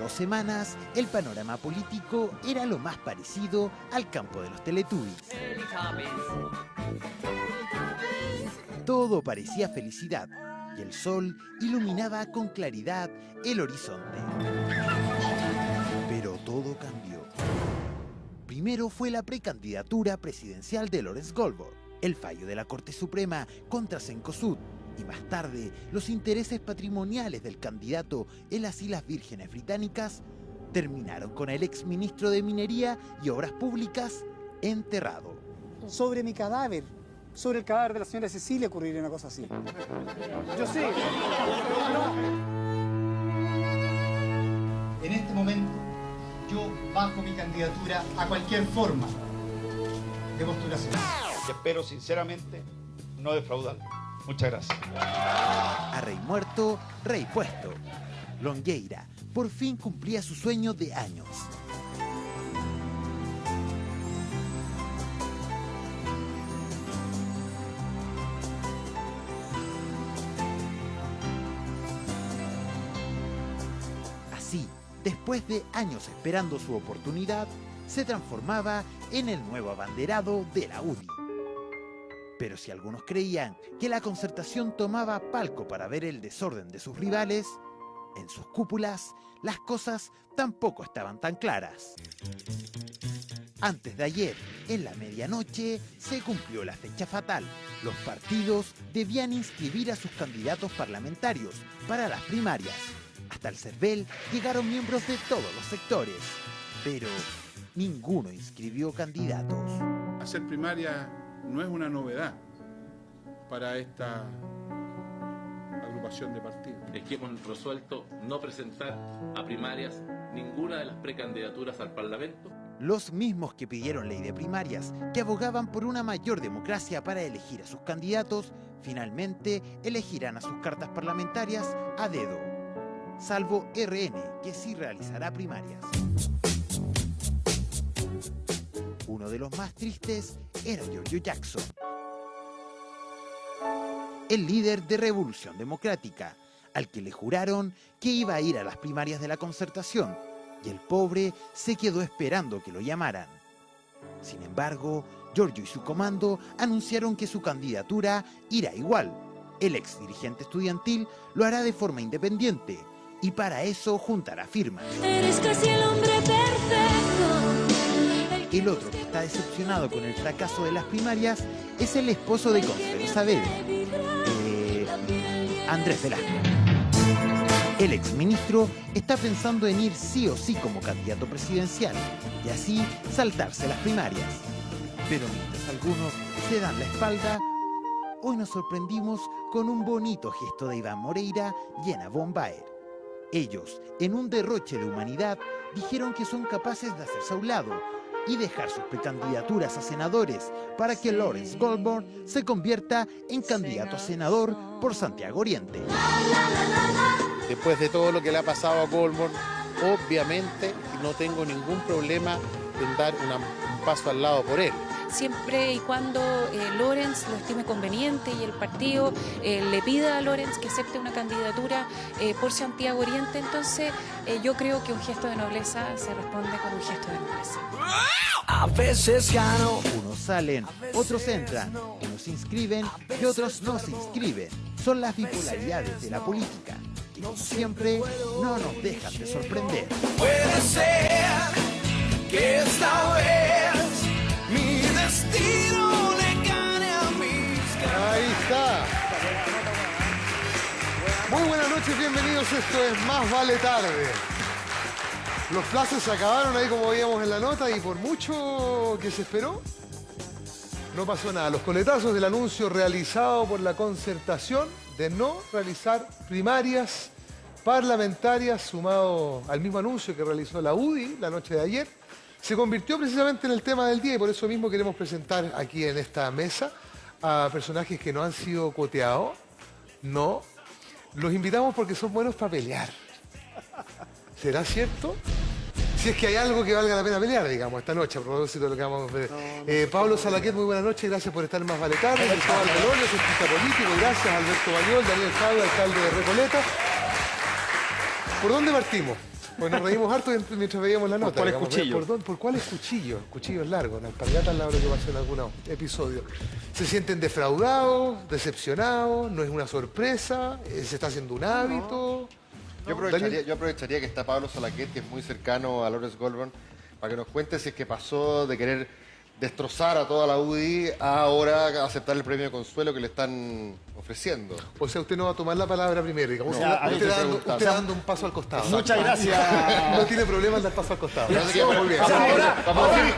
2 semanas, el panorama político era lo más parecido al campo de los Teletubbies. Todo parecía felicidad y el sol iluminaba con claridad el horizonte. Pero todo cambió. Primero fue la precandidatura presidencial de Lawrence Goldberg, el fallo de la Corte Suprema contra Cencosud y más tarde los intereses patrimoniales del candidato en las Islas Vírgenes Británicas terminaron con el exministro de Minería y Obras Públicas enterrado. Sobre mi cadáver, sobre el cadáver de la señora Cecilia ocurriría una cosa así. Yo sé. En este momento yo bajo mi candidatura a cualquier forma de postulación. Y espero sinceramente no defraudarlo. Muchas gracias. A rey muerto, rey puesto. Longueira por fin cumplía su sueño de años. Así, después de años esperando su oportunidad, se transformaba en el nuevo abanderado de la UDI. Pero si algunos creían que la Concertación tomaba palco para ver el desorden de sus rivales, en sus cúpulas las cosas tampoco estaban tan claras. Antes de ayer, en la medianoche, se cumplió la fecha fatal. Los partidos debían inscribir a sus candidatos parlamentarios para las primarias. Hasta el CERVEL llegaron miembros de todos los sectores, pero ninguno inscribió candidatos. Hacer primaria no es una novedad para esta agrupación de partidos. Es que hemos resuelto no presentar a primarias ninguna de las precandidaturas al Parlamento. Los mismos que pidieron ley de primarias, que abogaban por una mayor democracia para elegir a sus candidatos, finalmente elegirán a sus cartas parlamentarias a dedo, salvo RN, que sí realizará primarias. Uno de los más tristes era Giorgio Jackson, el líder de Revolución Democrática, al que le juraron que iba a ir a las primarias de la Concertación, y el pobre se quedó esperando que lo llamaran. Sin embargo, Giorgio y su comando anunciaron que su candidatura irá igual. El ex dirigente estudiantil lo hará de forma independiente, y para eso juntará firmas. Eres casi el hombre perfecto. El otro que está decepcionado con el fracaso de las primarias es el esposo de Consuelo Saavedra, Andrés Velasco. El exministro está pensando en ir sí o sí como candidato presidencial y así saltarse las primarias. Pero mientras algunos se dan la espalda, hoy nos sorprendimos con un bonito gesto de Iván Moreira y Ana von Baer. Ellos, en un derroche de humanidad, dijeron que son capaces de hacerse a un lado y dejar sus precandidaturas a senadores para que Lawrence Goldberg se convierta en candidato a senador por Santiago Oriente. Después de todo lo que le ha pasado a Goldberg, obviamente no tengo ningún problema en dar un paso al lado por él. Siempre y cuando Lawrence lo estime conveniente y el partido le pida a Lawrence que acepte una candidatura por Santiago Oriente, entonces yo creo que un gesto de nobleza se responde con un gesto de nobleza. A veces gano. Unos salen, otros entran, unos se inscriben y otros no se inscriben. Son las bipolaridades de la política, que como siempre no nos dejan de sorprender. Puede ser que esta vez mi destino le gane a mis ganas. Ahí está. Muy buenas noches, bienvenidos. Esto es Más Vale Tarde. Los plazos se acabaron ahí como veíamos en la nota y por mucho que se esperó, no pasó nada. Los coletazos del anuncio realizado por la Concertación de no realizar primarias parlamentarias, sumado al mismo anuncio que realizó la UDI la noche de ayer, se convirtió precisamente en el tema del día y por eso mismo queremos presentar aquí en esta mesa a personajes que no han sido coteados. No, los invitamos porque son buenos para pelear. ¿Será cierto? Si es que hay algo que valga la pena pelear, digamos, esta noche, a propósito de lo que vamos a ver. Pablo Salaquet, muy buenas noches, gracias por estar en Más Vale Tarde. Cristóbal Belolio, cientista político, gracias. Alberto Bañol, Daniel Fabio, alcalde de Recoleta. ¿Por dónde partimos? Bueno, nos reímos harto mientras veíamos la nota. cuáles digamos. cuchillos? ¿Por cuáles cuchillos? Cuchillos largos, alpargatas al lado de lo que pasó en algunos episodios. ¿Se sienten defraudados, decepcionados? ¿No es una sorpresa? ¿Se está haciendo un hábito? Yo aprovecharía que está Pablo Salaquet, que es muy cercano a Lawrence Goldborn, para que nos cuente si es que pasó de querer destrozar a toda la UDI a ahora aceptar el premio de consuelo que le están ofreciendo. O sea, usted no va a tomar la palabra primero, digamos. No, usted dando un paso al costado. Muchas gracias. No tiene problema en dar paso al costado. Muy bien.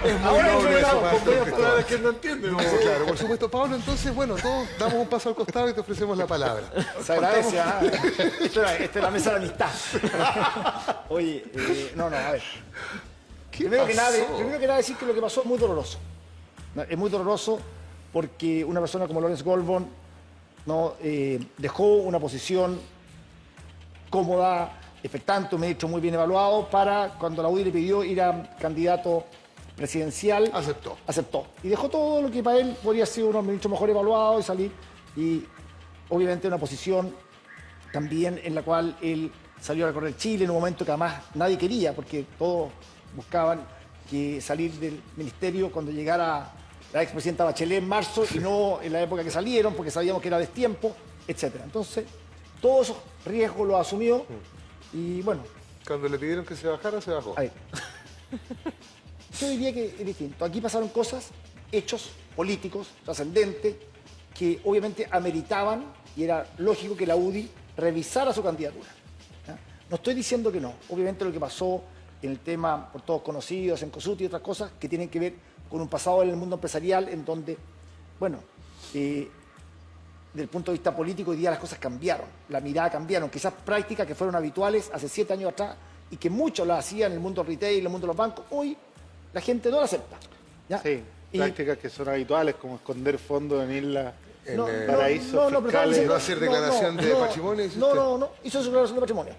Es muy noble eso, Pastor. que no entiende. No, claro, por supuesto, Pablo. Entonces, bueno, todos damos un paso al costado y te ofrecemos la palabra. Se agradece, Esta es la mesa de amistad. Oye, a ver. Primero que nada decir que lo que pasó es muy doloroso. Es muy doloroso porque una persona como Lawrence Goldborn dejó una posición cómoda, expectante, un ministro muy bien evaluado, para cuando la UDI le pidió ir a candidato presidencial. Aceptó. Y dejó todo lo que para él podría ser uno ministro mejor evaluado y salir. Y obviamente una posición también en la cual él salió a recorrer Chile en un momento que además nadie quería, porque todos buscaban que salir del ministerio cuando llegara la expresidenta Bachelet en marzo y no en la época que salieron, porque sabíamos que era destiempo, etc. Entonces, todos esos riesgos los asumió y bueno. Cuando le pidieron que se bajara, se bajó. A ver. Yo diría que es distinto. Aquí pasaron cosas, hechos políticos, trascendentes, que obviamente ameritaban, y era lógico que la UDI revisara su candidatura. ¿Ya? No estoy diciendo que no. Obviamente lo que pasó en el tema, por todos conocidos, en Cosuti y otras cosas, que tienen que ver con un pasado en el mundo empresarial en donde, bueno, desde el punto de vista político hoy día las cosas cambiaron, la mirada cambiaron, que esas prácticas que fueron habituales hace 7 años atrás y que muchos las hacían en el mundo retail, en el mundo de los bancos, hoy la gente no la acepta. ¿Ya? Sí, prácticas que son habituales, como esconder fondos en islas, en paraísos fiscales. ¿No hacer declaración de patrimonio? No, hizo su declaración de patrimonio.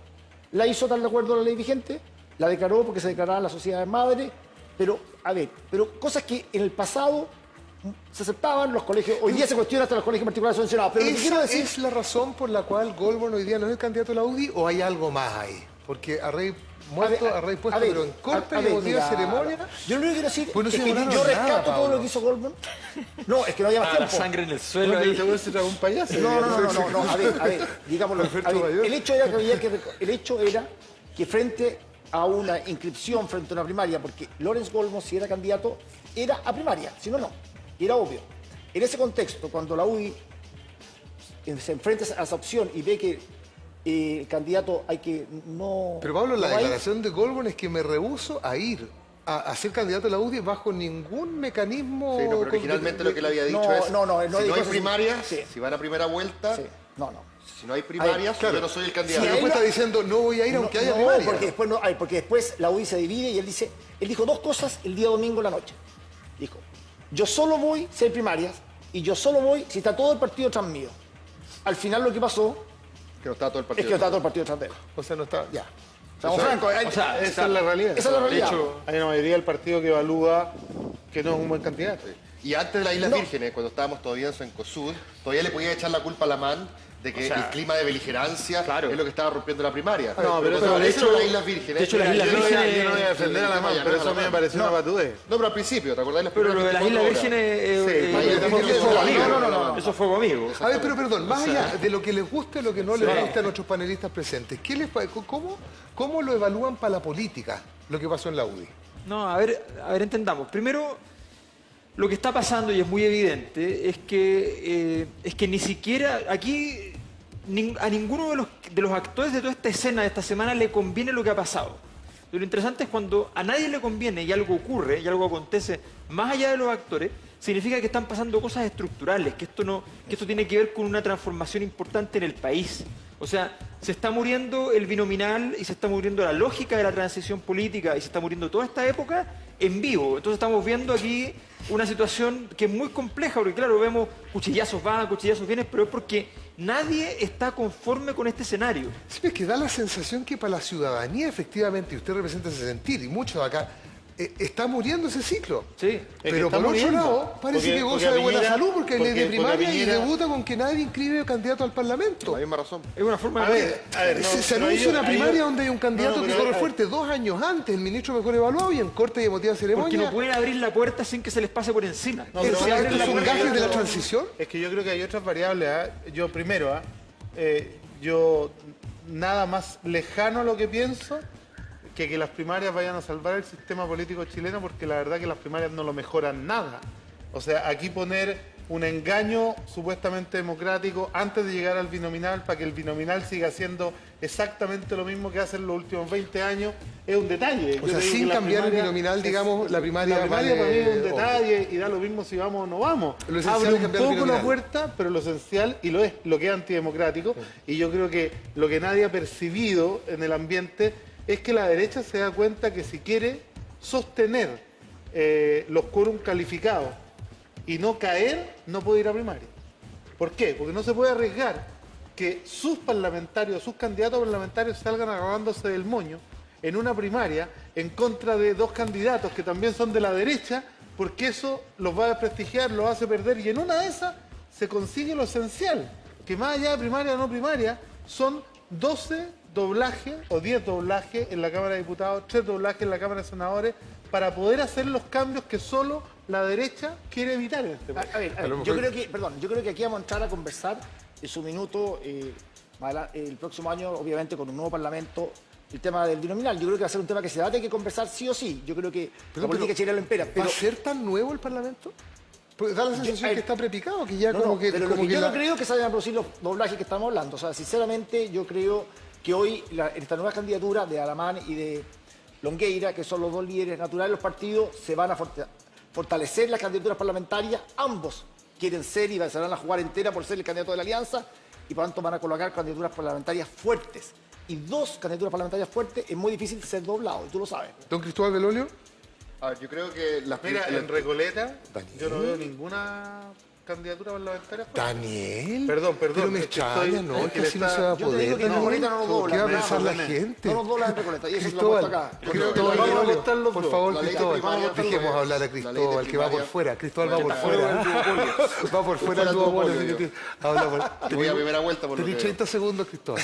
La hizo tal de acuerdo a la ley vigente, la declaró porque se declaraba la sociedad madre, pero, a ver, cosas que en el pasado se aceptaban, los colegios, hoy día se cuestionan hasta los colegios particulares subvencionados. Pero ¿Es la razón por la cual Goldborn hoy día no es el candidato de la UDI o hay algo más ahí? Porque a rey muerto, a rey puesto, pero en corte y emotiva ceremonia. Yo lo único que quiero decir pues no es que yo rescato todo lo que hizo Goldborn. No, es que no había más tiempo. Sangre en el suelo. Seguro se tragó un payaso. No, a ver, digámoslo. El hecho era que frente a una inscripción, frente a una primaria, porque Lawrence Goldborn, si era candidato, era a primaria, si no, no. Y era obvio. En ese contexto, cuando la UDI se enfrenta a esa opción y ve que el candidato hay que no... Pero Pablo, la declaración de Goldborn es que me rehúso a ir a ser candidato a la UDI bajo ningún mecanismo... Sí, no, pero originalmente lo que le había dicho es, si no hay primarias, si van a primera vuelta... Si no hay primarias, yo no soy el candidato. Si después está diciendo no voy a ir aunque haya primarias. Porque después la UDI se divide y él dijo 2 cosas el día domingo en la noche. Dijo, yo solo voy si hay primarias y yo solo voy si está todo el partido tras mío. Al final lo que pasó... Que no está todo el partido. Es que no está todo el partido tras de él. O sea, no está... Ya. Estamos francos. Esa es la realidad. Esa es la realidad. De hecho, hay una mayoría del partido que evalúa que no es un buen candidato. Y antes de las Islas Vírgenes, cuando estábamos todavía en Cencosud, todavía le podía echar la culpa a Lamán de que el clima de beligerancia es lo que estaba rompiendo la primaria. No, pero de hecho, las Islas Vírgenes... De hecho, las Islas Vírgenes... Yo no voy a defender a Lamán, pero eso a mí me pareció una patudez. No, pero al principio, ¿te acordás? Pero lo de las Islas Vírgenes... Eso fue conmigo. A ver, pero perdón, más allá de lo que les guste o lo que no les guste a nuestros panelistas presentes, ¿cómo lo evalúan para la política lo que pasó en la UDI? No, a ver, entendamos. Primero, lo que está pasando, y es muy evidente, es que ni siquiera aquí a ninguno de los actores de toda esta escena de esta semana le conviene lo que ha pasado. Lo interesante es cuando a nadie le conviene y algo ocurre, y algo acontece más allá de los actores, significa que están pasando cosas estructurales, que esto tiene que ver con una transformación importante en el país. O sea, se está muriendo el binominal y se está muriendo la lógica de la transición política y se está muriendo toda esta época en vivo. Entonces estamos viendo aquí una situación que es muy compleja, porque claro, vemos cuchillazos van, cuchillazos vienen, pero es porque nadie está conforme con este escenario. Sí, es que da la sensación que para la ciudadanía, efectivamente, y usted representa ese sentir, y muchos de acá, está muriendo ese ciclo. Sí. Pero por otro lado, parece que goza de buena salud porque le de primaria y debuta con que nadie inscribe candidato al Parlamento. La misma razón. Es una forma se anuncia una primaria donde hay un candidato que corre fuerte 2 años antes, el ministro mejor evaluado y en corte de emotiva ceremonia. Porque no pueden abrir la puerta sin que se les pase por encima. ¿Son gajes de la transición? Es que yo creo que hay otras variables. Yo primero, yo nada más lejano a lo que pienso que las primarias vayan a salvar el sistema político chileno, porque la verdad que las primarias no lo mejoran nada. O sea, aquí poner un engaño supuestamente democrático antes de llegar al binominal para que el binominal siga haciendo exactamente lo mismo que hace en los últimos 20 años es un detalle. O sea, sin cambiar el binominal, digamos, la primaria para mí es un detalle y da lo mismo si vamos o no vamos. Abre un poco la puerta, pero lo esencial, y lo es, lo que es antidemocrático, y yo creo que lo que nadie ha percibido en el ambiente es que la derecha se da cuenta que si quiere sostener los quórum calificados y no caer, no puede ir a primaria. ¿Por qué? Porque no se puede arriesgar que sus parlamentarios, sus candidatos parlamentarios salgan agarrándose del moño en una primaria en contra de 2 candidatos que también son de la derecha, porque eso los va a desprestigiar, los hace perder, y en una de esas se consigue lo esencial, que más allá de primaria o no primaria, son 12 doblajes o 10 doblajes en la Cámara de Diputados, 3 doblajes en la Cámara de Senadores, para poder hacer los cambios que solo la derecha quiere evitar en este país. A ver, yo creo que aquí vamos a entrar a conversar en su minuto, el próximo año, obviamente, con un nuevo Parlamento, el tema del binominal. Yo creo que va a ser un tema que se va a tener que conversar sí o sí. Yo creo que la política chilena lo impera. ¿Va a ser tan nuevo el Parlamento? Pues da la sensación que está prepicado, que ya yo no creo que se vayan a producir los doblajes que estamos hablando. O sea, sinceramente, yo creo que hoy esta nueva candidatura de Alamán y de Longueira, que son los 2 líderes naturales de los partidos, se van a fortalecer las candidaturas parlamentarias. Ambos quieren ser y se van a jugar entera por ser el candidato de la alianza, y por lo tanto van a colocar candidaturas parlamentarias fuertes. Y 2 candidaturas parlamentarias fuertes es muy difícil ser doblado, y tú lo sabes. Don Cristóbal Belolio. A ver, yo creo que Mira, en Recoleta yo no veo ninguna candidatura parlamentaria. Daniel. Perdón. Pero me extraña, ¿no? Es que así no se va a poder. ¿Qué va a pensar la gente? No nos doblan en Recoleta. Y eso Cristóbal, es lo acá. por favor, Cristóbal, dejemos hablar a Cristóbal, que va por fuera. Cristóbal va por fuera. Va por fuera el duopolio. Te voy a primera vuelta por lo que Tenés 30 segundos, Cristóbal.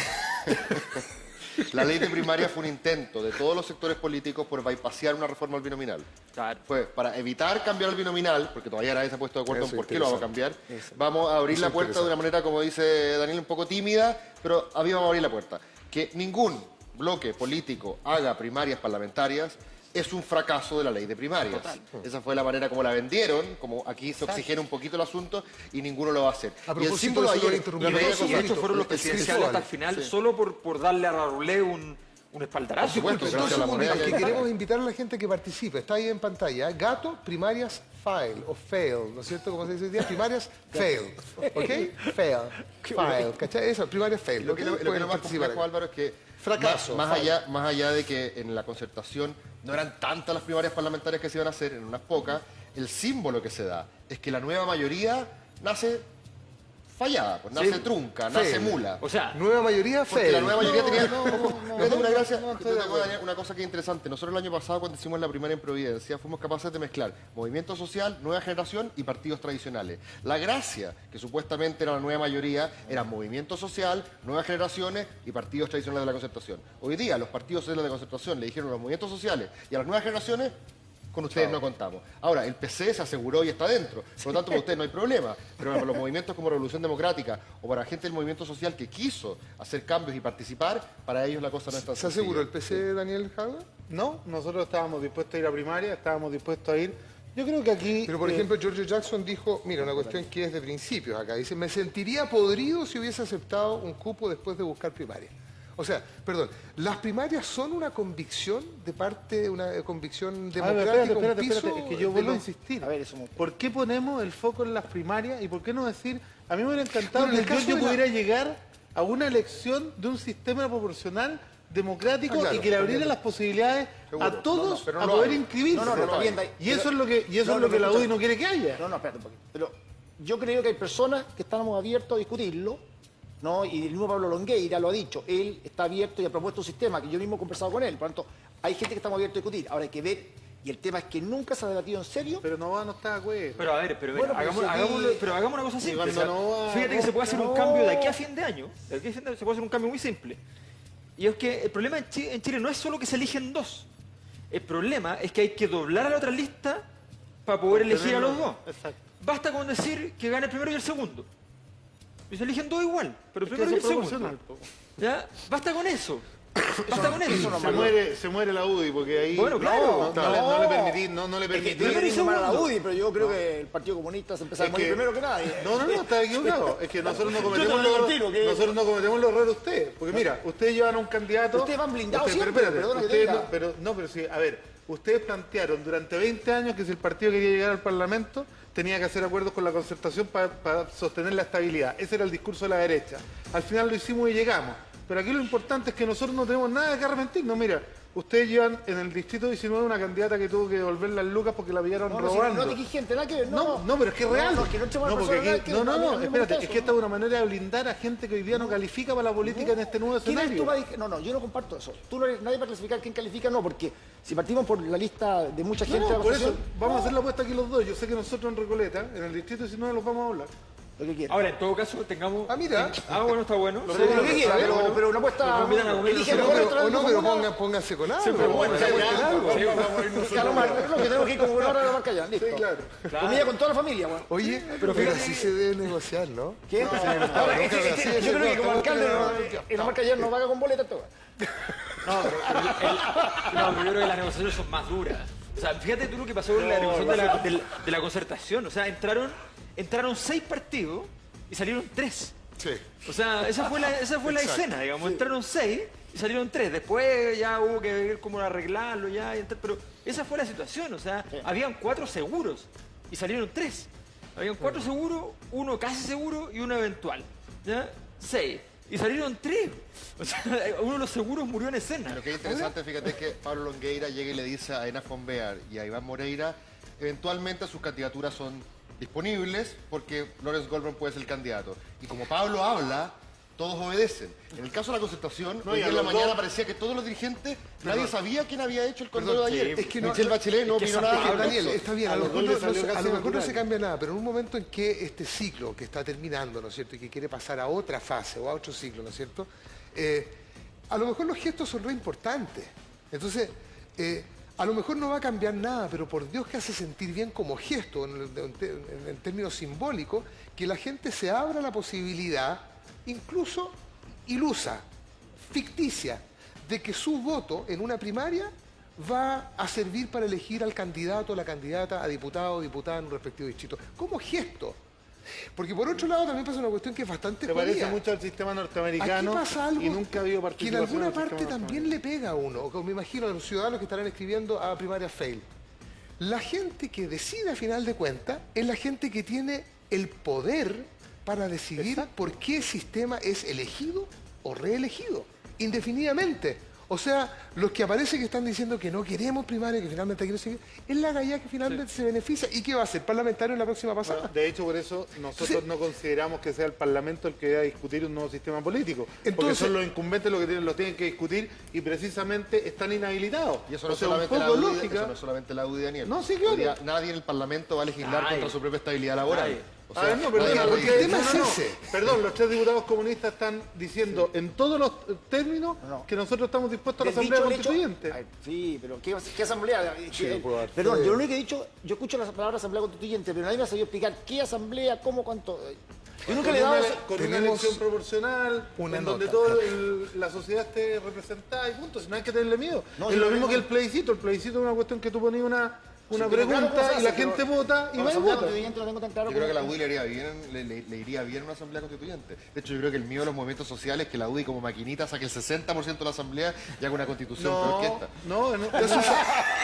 La ley de primaria fue un intento de todos los sectores políticos por bypassear una reforma al binominal. Claro. Fue para evitar cambiar el binominal, porque todavía nadie se ha puesto de acuerdo en por qué lo vamos a cambiar. Vamos a abrir la puerta de una manera, como dice Daniel, un poco tímida, pero vamos a abrir la puerta. Que ningún bloque político haga primarias parlamentarias es un fracaso de la ley de primarias. Total. Esa fue la manera como la vendieron, como aquí se oxigena un poquito el asunto y ninguno lo va a hacer. Y el símbolo de ayer, y estos fueron los presidenciales hasta el final, solo por darle a Raulé un espaldarazo. Por supuesto, que queremos invitar a la gente que participe. Está ahí en pantalla. Gato, primarias, file o fail, ¿no es cierto? Como se dice hoy día, primarias, fail. ¿Ok? Fail. File. ¿Cachai? Eso, primarias, fail. Lo que no más complejo, Álvaro, es que fracaso. Más allá de que en la concertación no eran tantas las primarias parlamentarias que se iban a hacer, en unas pocas, el símbolo que se da es que la nueva mayoría nace fallada, pues nace trunca, nace mula. O sea, nueva mayoría porque la nueva mayoría tenía una gracia. Una cosa que es interesante. Nosotros el año pasado, cuando hicimos la primaria en Providencia, fuimos capaces de mezclar movimiento social, nueva generación y partidos tradicionales. La gracia, que supuestamente era la nueva mayoría, era movimiento social, nuevas generaciones y partidos tradicionales de la concertación. Hoy día los partidos sociales de la concertación le dijeron a los movimientos sociales y a las nuevas generaciones: con ustedes no contamos. Ahora, el PC se aseguró y está dentro. Por lo tanto, con ustedes no hay problema. Pero para los movimientos como Revolución Democrática o para gente del movimiento social que quiso hacer cambios y participar, para ellos la cosa no está sencilla. ¿Se aseguró el PC, Daniel Jadwe? No, nosotros estábamos dispuestos a ir a primaria, estábamos dispuestos a ir. Yo creo que aquí... Pero, por ejemplo, George Jackson dijo, mira, una cuestión que es de principios acá. Dice, me sentiría podrido si hubiese aceptado un cupo después de buscar primaria. O sea, perdón, ¿las primarias son una convicción de parte, una convicción democrática, espérate, es que yo vuelvo a insistir. ¿Por qué ponemos el foco en las primarias y por qué no decir, a mí me hubiera encantado que yo pudiera llegar a una elección de un sistema proporcional democrático y que le abriera las posibilidades a todos a poder inscribirse? Y eso es lo que la UDI no quiere que haya. No, espérate un poquito. Pero yo creo que hay personas que estamos abiertos a discutirlo, ¿no? Y el mismo Pablo Longueira lo ha dicho, él está abierto y ha propuesto un sistema que yo mismo he conversado con él, por lo tanto, hay gente que estamos abiertos a discutir. Ahora hay que ver Y el tema es que nunca se ha debatido en serio. Pero Novoa no está de acuerdo. Pero a ver, Bueno, hagamos una cosa simple. cuando Novoa- Fíjate que se puede hacer un cambio de aquí a fin de año. De aquí a fin de año se puede hacer un cambio muy simple. Y es que el problema en Chile no es solo que se eligen dos. El problema es que hay que doblar a la otra lista para poder elegir a los dos. Exacto. Basta con decir que gane el primero y el segundo. Y se eligen dos igual, pero el primero y el segundo. ¿Ya? Basta con eso. Basta con eso. Se muere la UDI porque ahí Bueno, claro. no le permití. Primero y segundo. La UDI, pero yo creo que el Partido Comunista se empezó a morir primero que nadie. No, está equivocado. Es que nosotros no cometemos los errores ustedes. Porque mira, ustedes llevan a un candidato... Ustedes van blindados Pero siempre, espérate, perdona que ustedes te diga. pero sí, a ver, ustedes plantearon durante 20 años que si el partido quería llegar al Parlamento tenía que hacer acuerdos con la concertación para sostener la estabilidad. Ese era el discurso de la derecha. Al final lo hicimos y llegamos. Pero aquí lo importante es que nosotros no tenemos nada que arrepentirnos. Mira, ustedes llevan en el distrito 19 una candidata que tuvo que devolver las lucas porque la pillaron robando. No te gente, nada que ver. No, pero es que es real. No, Espérate, es que esta es una manera de blindar a gente que hoy día no califica para la política en este nuevo escenario. No, yo no comparto eso. Nadie va a clasificar quién califica, no, porque si partimos por la lista de mucha gente... por eso, vamos a hacer la apuesta aquí los dos. Yo sé que nosotros en Recoleta, en el distrito 19, los vamos a hablar. Lo que quieran. Ahora, en todo caso, tengamos... mira. Bueno, está bueno. Lo que quieran, pero una apuesta... Pero pónganse con algo. Siempre bueno, lo que tenemos que ir como buena hora de la marca ya, listo. Sí, claro. Comida con toda la familia, güey. Oye, pero así se debe negociar, ¿no? ¿Qué? Yo creo que como alcalde en la marca ya no paga con boleta todo. No, pero yo creo que las negociaciones son más duras. O sea, fíjate tú lo que pasó en la negociación de la concertación. O sea, entraron 6 partidos y salieron 3. Sí. O sea, esa fue la escena, digamos. Entraron 6 y salieron 3. Después ya hubo que ver cómo arreglarlo, ya. Pero esa fue la situación. O sea, habían 4 seguros y salieron 3. Habían 4 seguros, 1 casi seguro y 1 eventual. ¿Ya? 6. Y salieron 3. O sea, uno de los seguros murió en escena. Lo que es interesante, fíjate, es que Pablo Longueira llega y le dice a Ena von Beer y a Iván Moreira, eventualmente sus candidaturas son disponibles porque Lorenz Goldberg puede ser el candidato. Y como Pablo habla, todos obedecen. En el caso de la concertación, hoy en la mañana parecía que todos los dirigentes, nadie sabía quién había hecho el condoro de ayer. Es que Michelle Bachelet no opinó nada. Daniel, está bien, a lo mejor no se cambia nada, pero en un momento en que este ciclo que está terminando, ¿no es cierto?, y que quiere pasar a otra fase o a otro ciclo, ¿no es cierto?, a lo mejor los gestos son re importantes. Entonces, a lo mejor no va a cambiar nada, pero por Dios que hace sentir bien como gesto, en términos simbólicos, que la gente se abra la posibilidad, incluso ilusa, ficticia, de que su voto en una primaria va a servir para elegir al candidato o la candidata a diputado o diputada en un respectivo distrito. Como gesto. Porque por otro lado también pasa una cuestión que es bastante jodida. Se parece mucho al sistema norteamericano. Aquí pasa algo y nunca ha habido que en alguna parte también le pega a uno. O como me imagino a los ciudadanos que estarán escribiendo a primaria fail. La gente que decide a final de cuentas es la gente que tiene el poder para decidir por qué sistema es elegido o reelegido, indefinidamente. O sea, los que aparece que están diciendo que no queremos primaria, que finalmente quieren seguir, es la galla que finalmente se beneficia. ¿Y qué va a ser? ¿Parlamentario en la próxima pasada? Bueno, de hecho, por eso nosotros no consideramos que sea el Parlamento el que va a discutir un nuevo sistema político. Porque son los incumbentes los que lo tienen que discutir y precisamente están inhabilitados. Y eso no, es solamente la UDI, Daniel. No, sí, claro. Nadie en el Parlamento va a legislar contra su propia estabilidad laboral. O sea, no, perdón, los 3 diputados comunistas están diciendo en todos los términos que nosotros estamos dispuestos a la Asamblea Constituyente. Sí, pero ¿qué asamblea? Perdón, yo lo único que he dicho, yo escucho la palabra Asamblea Constituyente, pero nadie me ha sabido explicar qué asamblea, cómo, cuánto... Yo nunca le he dado con una elección proporcional, en donde toda la sociedad esté representada y punto, si no hay que tenerle miedo. Es lo mismo que el plebiscito es una cuestión que tú pones una pregunta y la gente vota y va y vota. Yo creo que la UDI le iría bien una asamblea constituyente. De hecho, yo creo que el miedo de los movimientos sociales es que la UDI como maquinita saque el 60% de la asamblea y haga una constitución peor que esta.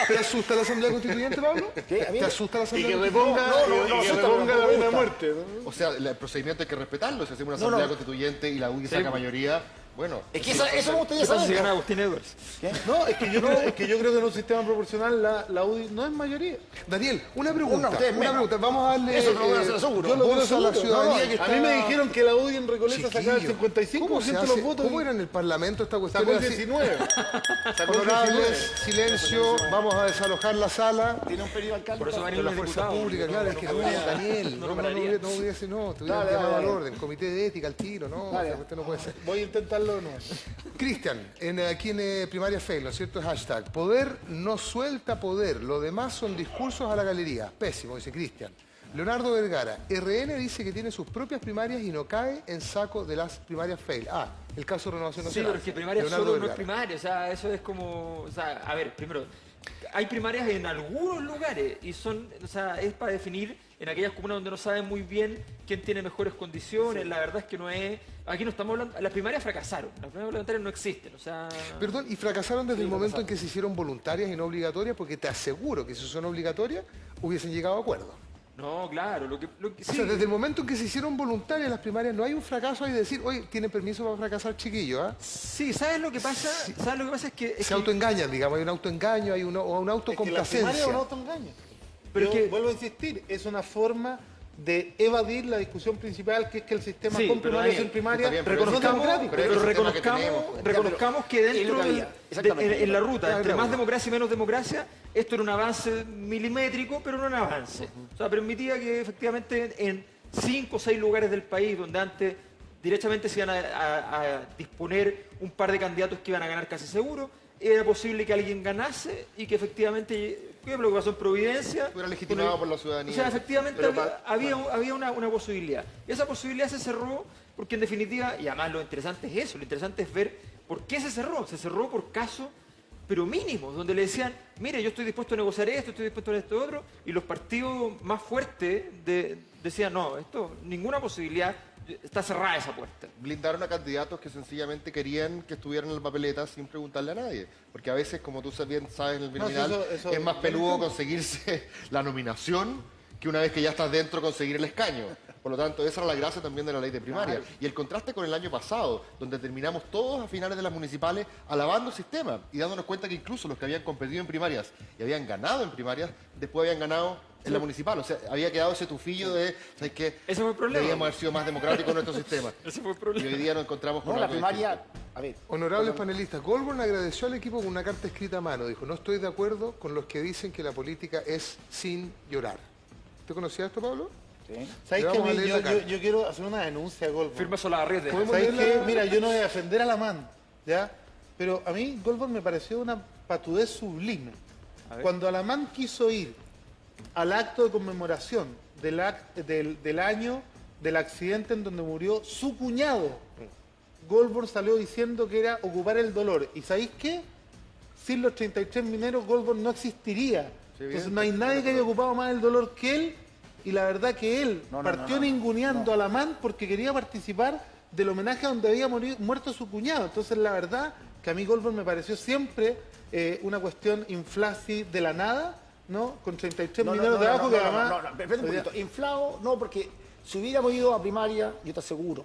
¿Te asusta la asamblea constituyente, Pablo? ¿Te asusta la asamblea constituyente? Y que reponga la pena de muerte. O sea, el procedimiento hay que respetarlo. Si hacemos una asamblea constituyente y la UDI saca mayoría, Bueno, Es que eso me gustaría ¿Qué pasa si saber. gana Agustín Edwards? No, es que yo creo que en un sistema proporcional la UDI no es mayoría. Daniel, una pregunta. ustedes Una menos. pregunta. Vamos a darle Eso no lo voy a hacer seguro. yo lo Votos voto a la ciudadanía que a está... mí me dijeron que la UDI en Recoleta sacaba el Chiquillo, 55% de los votos. ¿Cómo era en el Parlamento esta cuestión? Sacó el Era así. 19. Sacó el Honorables, 19. silencio, vamos a desalojar la sala. Tiene un periodo alcalde. Por eso van a De ir la los fuerza diputados. pública, claro, es que no, Daniel, no no hubiese, no, te hubieran Dale, llamado dale, al dale. orden, comité de ética, al tiro, no, Dale. usted no puede ser. Voy a intentarlo de nuevo. Cristian, aquí en Primaria Fail, ¿no es cierto? Hashtag, poder no suelta poder, lo demás son discursos a la galería. Pésimo, dice Cristian. Leonardo Vergara, RN dice que tiene sus propias primarias y no cae en saco de las primarias fail. Ah, el caso de Renovación Sí, Nacional. pero es que primaria Leonardo solo no es Vergara. primaria, o sea, eso es como, o sea, a ver, primero, hay primarias en algunos lugares y son, o sea, es para definir en aquellas comunas donde no saben muy bien quién tiene mejores condiciones, la verdad es que no es, aquí no estamos hablando, las primarias fracasaron, las primarias parlamentarias no existen, o sea... Perdón, y fracasaron desde Sí, el momento fracasaron. en que se hicieron voluntarias y no obligatorias, porque te aseguro que si son obligatorias, hubiesen llegado a acuerdo. No, claro, lo que O sí, sea, desde el momento en que se hicieron voluntarias las primarias, no hay un fracaso ahí de decir, oye, tienen permiso para fracasar, chiquillos, ¿ah? sí, ¿sabes lo que pasa? ¿Sabes lo que pasa? Es que... Se autoengañan, digamos, hay un autoengaño, hay una Es que la primaria autocomplacencia. es un autoengaño. Pero Yo es que- vuelvo a insistir, es una forma de evadir la discusión principal, que es que el sistema Sí, con pero primaria y Daniel, sin primaria está bien, pero no es reconozcamos, democrático. pero pero es el sistema que tenemos. reconozcamos que es lo dentro que había, de- exactamente. en la ruta, Ya, entre ya, más bueno. democracia y menos democracia, esto era un avance milimétrico, pero no un avance. O sea, permitía que efectivamente en 5 o 6 lugares del país, donde antes directamente se iban a disponer un par de candidatos que iban a ganar casi seguro, era posible que alguien ganase y que efectivamente, ¿qué es lo que pasó en Providencia? Estuviera legitimado Con por la ciudadanía. O sea, efectivamente Pero había una posibilidad. Y esa posibilidad se cerró porque en definitiva, y además lo interesante es eso, lo interesante es ver por qué se cerró. Se cerró por casos, pero mínimos, donde le decían, mire, yo estoy dispuesto a negociar esto, estoy dispuesto a esto otro, y los partidos más fuertes decían, no, esto, ninguna posibilidad, está cerrada esa puerta. Blindaron a candidatos que sencillamente querían que estuvieran en la papeleta sin preguntarle a nadie. Porque a veces, como tú bien sabes en el No, sí, criminal, eso es más yo peludo entiendo. conseguirse la nominación que una vez que ya estás dentro conseguir el escaño. Por lo tanto, esa era la gracia también de la ley de primaria. Y el contraste con el año pasado, donde terminamos todos a finales de las municipales alabando el sistema y dándonos cuenta que incluso los que habían competido en primarias y habían ganado en primarias, después habían ganado en la municipal. O sea, había quedado ese tufillo de, ¿sabes qué? Ese fue el problema. Debíamos haber sido más democráticos en nuestro sistema. Ese fue el Y problema. hoy día nos encontramos con No, la algo primaria, distinto. a ver, Honorables panelistas, Goldberg agradeció al equipo con una carta escrita a mano. Dijo, no estoy de acuerdo con los que dicen que la política es sin llorar. ¿Usted conocía esto, Pablo? ¿Sabes Le qué? vamos a leer la carta. Yo quiero hacer una denuncia a Goldberg. Firma Solabarriete. ¿Podemos ¿Sabes leer qué? la- Mira, yo no voy a defender a la man, ¿ya? Pero a mí Goldberg me pareció una patudez sublime. Cuando Alamán quiso ir al acto de conmemoración del año del accidente en donde murió su cuñado, Goldberg salió diciendo que era ocupar el dolor. ¿Y sabéis qué? Sin los 33 mineros, Goldberg no existiría. Entonces no hay nadie que haya ocupado más el dolor que él. Y la verdad que él partió ninguneando a Alamán porque quería participar del homenaje donde había muerto su cuñado. Entonces la verdad que a mí Goldberg me pareció siempre una cuestión inflasi de la nada, ¿no? Con 33 mineros de abajo que además... espérate un poquito. Inflado, no, porque si hubiéramos ido a primaria, yo te aseguro,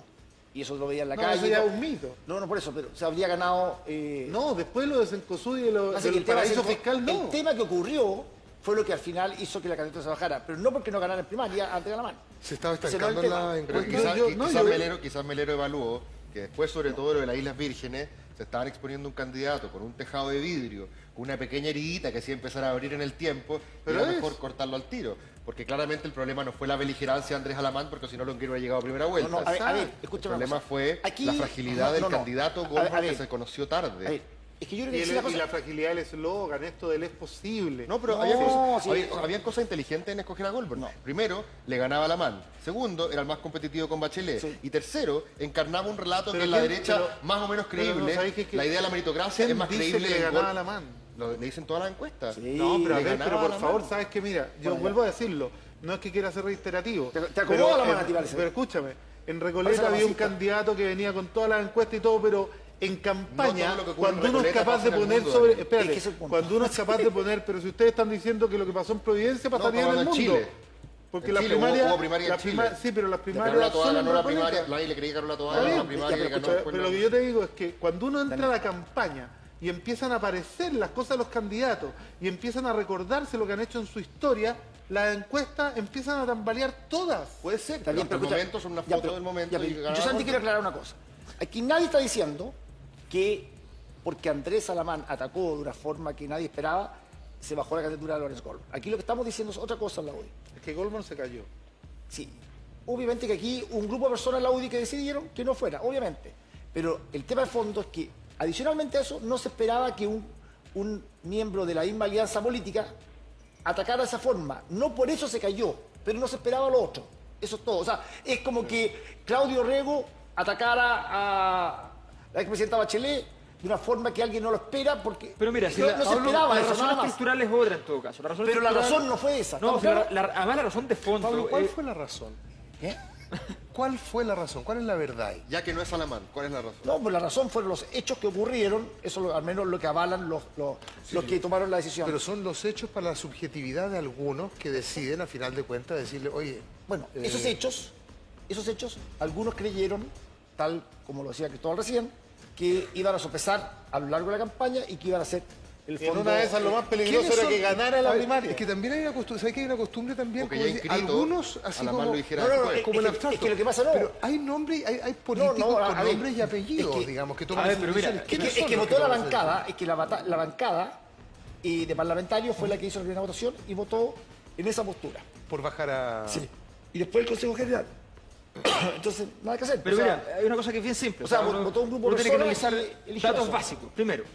y eso lo veía en la No, calle. eso ya es un mito. No, por eso, pero se habría ganado... No, después lo de Cencosud y lo Así que del paraíso fiscal, no. El tema que ocurrió fue lo que al final hizo que la candidatura se bajara, pero no porque no ganara en primaria antes de la mano. Se estaba Ese no es estancando el en tema. la Pero encuesta. quizás Melero evaluó que después, sobre todo lo de las Islas Vírgenes, se estaban exponiendo un candidato con un tejado de vidrio, con una pequeña heridita que hacía empezar a abrir en el tiempo, Pero era es- mejor cortarlo al tiro. Porque claramente el problema no fue la beligerancia de Andrés Alamán, porque si no Longueiro hubiera llegado a primera vuelta. No, a ver, El escúchame una problema cosa. fue Aquí- la fragilidad no, del no. candidato A Goldberg ver. que se conoció tarde. A ver, es que yo creo Y, que sí la cosa... la fragilidad del eslogan, esto del es posible. No, pero No, había, cosas, sí. había cosas inteligentes en escoger a Goldberg. Primero, le ganaba a Alamán. Segundo, era el más competitivo con Bachelet. Sí. Y tercero, encarnaba un relato Pero que en la ¿quién- derecha pero- más o menos pero no, creíble. ¿sabéis que- la idea de la meritocracia ¿quién es más dice creíble que le en ganaba Gold- a Alamán? Le dicen todas las encuestas. Sí. No, pero a Le ver, ganaba pero a por Alamán. favor, ¿sabes qué? Mira, yo vuelvo a decirlo. No es que quiera ser reiterativo. Te acomoda la pero, mano, Aníbal, ese. pero escúchame, en Parece Recoleta había un racista. candidato que venía con todas las encuestas y todo, pero en campaña, No todo lo que ocurre cuando en uno es Recoleta capaz pasa de en el poner mundo, sobre... Daniel. Espérate, Es que ese es el punto. cuando uno es capaz de poner, pero si ustedes están diciendo que lo que pasó en Providencia pasaría en el pasando mundo. en Chile. Porque En la Chile primaria... hubo primaria en la Chile. sí, pero las La primarias... Carola Toa son ganó la Recoleta. primaria, nadie le creía que Carola Toa Está ganó bien, la primaria y ganó escucha, después pero la- lo que yo te digo es que cuando uno entra a la campaña y empiezan a aparecer las cosas de los candidatos y empiezan a recordarse lo que han hecho en su historia, las encuestas empiezan a tambalear todas. Puede ser, Está bien, pero pero hasta el escucha, momento son una ya, foto pero- del momento. ya, pero y yo, ganaba Santi, Golpe. quiero aclarar una cosa. Aquí nadie está diciendo que porque Andrés Salamán atacó de una forma que nadie esperaba, se bajó la candidatura de Lorenz Goldman. Aquí lo que estamos diciendo es otra cosa en la UDI. Es que Goldman se cayó. Sí. Obviamente que aquí un grupo de personas en la UDI que decidieron que no fuera, obviamente. Pero el tema de fondo es que, adicionalmente a eso, no se esperaba que un miembro de la misma alianza política atacara de esa forma. No por eso se cayó, pero no se esperaba lo otro. Eso es todo. O sea, es como que Claudio Rego atacara a la expresidenta Bachelet de una forma que alguien no lo espera porque Pero mira, si no, la, no se esperaba la eso, razón nada más. estructural es otra en todo caso. Pero la estructural- razón no fue esa. No, ¿estamos pero claros? además la razón de fondo... Pablo, ¿cuál fue la razón? ¿Qué? ¿Cuál fue la razón? ¿Cuál es la verdad ahí? Ya que no es Salamán, ¿cuál es la razón? No, pues la razón fueron los hechos que ocurrieron, eso al menos lo que avalan los que tomaron la decisión. Pero son los hechos para la subjetividad de algunos que deciden, a final de cuentas, decirle, oye... Bueno, esos hechos, algunos creyeron, tal como lo decía Cristóbal recién, que iban a sopesar a lo largo de la campaña y que iban a ser el Y en fondo... una de esas lo más peligroso ¿Quiénes era son? que ganara la A ver, primaria. Es que también hay una costumbre, ¿sabes que hay una costumbre también? Porque Como ya decir, inscrito, algunos así a la más como... lo dijera No, no, después. como en es abstracto. que lo que pasa no. Pero hay nombres, hay políticos No, con a ver, nombres y apellidos, es que- digamos, que a toman ver, esas pero mira, decisiones. Es ¿Quiénes que son los votó la toman esas bancada, es que la bancada de parlamentarios fue la que hizo la primera votación y votó en esa postura. decisiones? Por bajar a... Sí. Y después el Consejo General. Entonces, nada que hacer. Pero O sea, mira, hay una cosa que es bien simple. o sea, votó un grupo de uno tiene que personas analizar y eligió datos eso. básicos. Primero,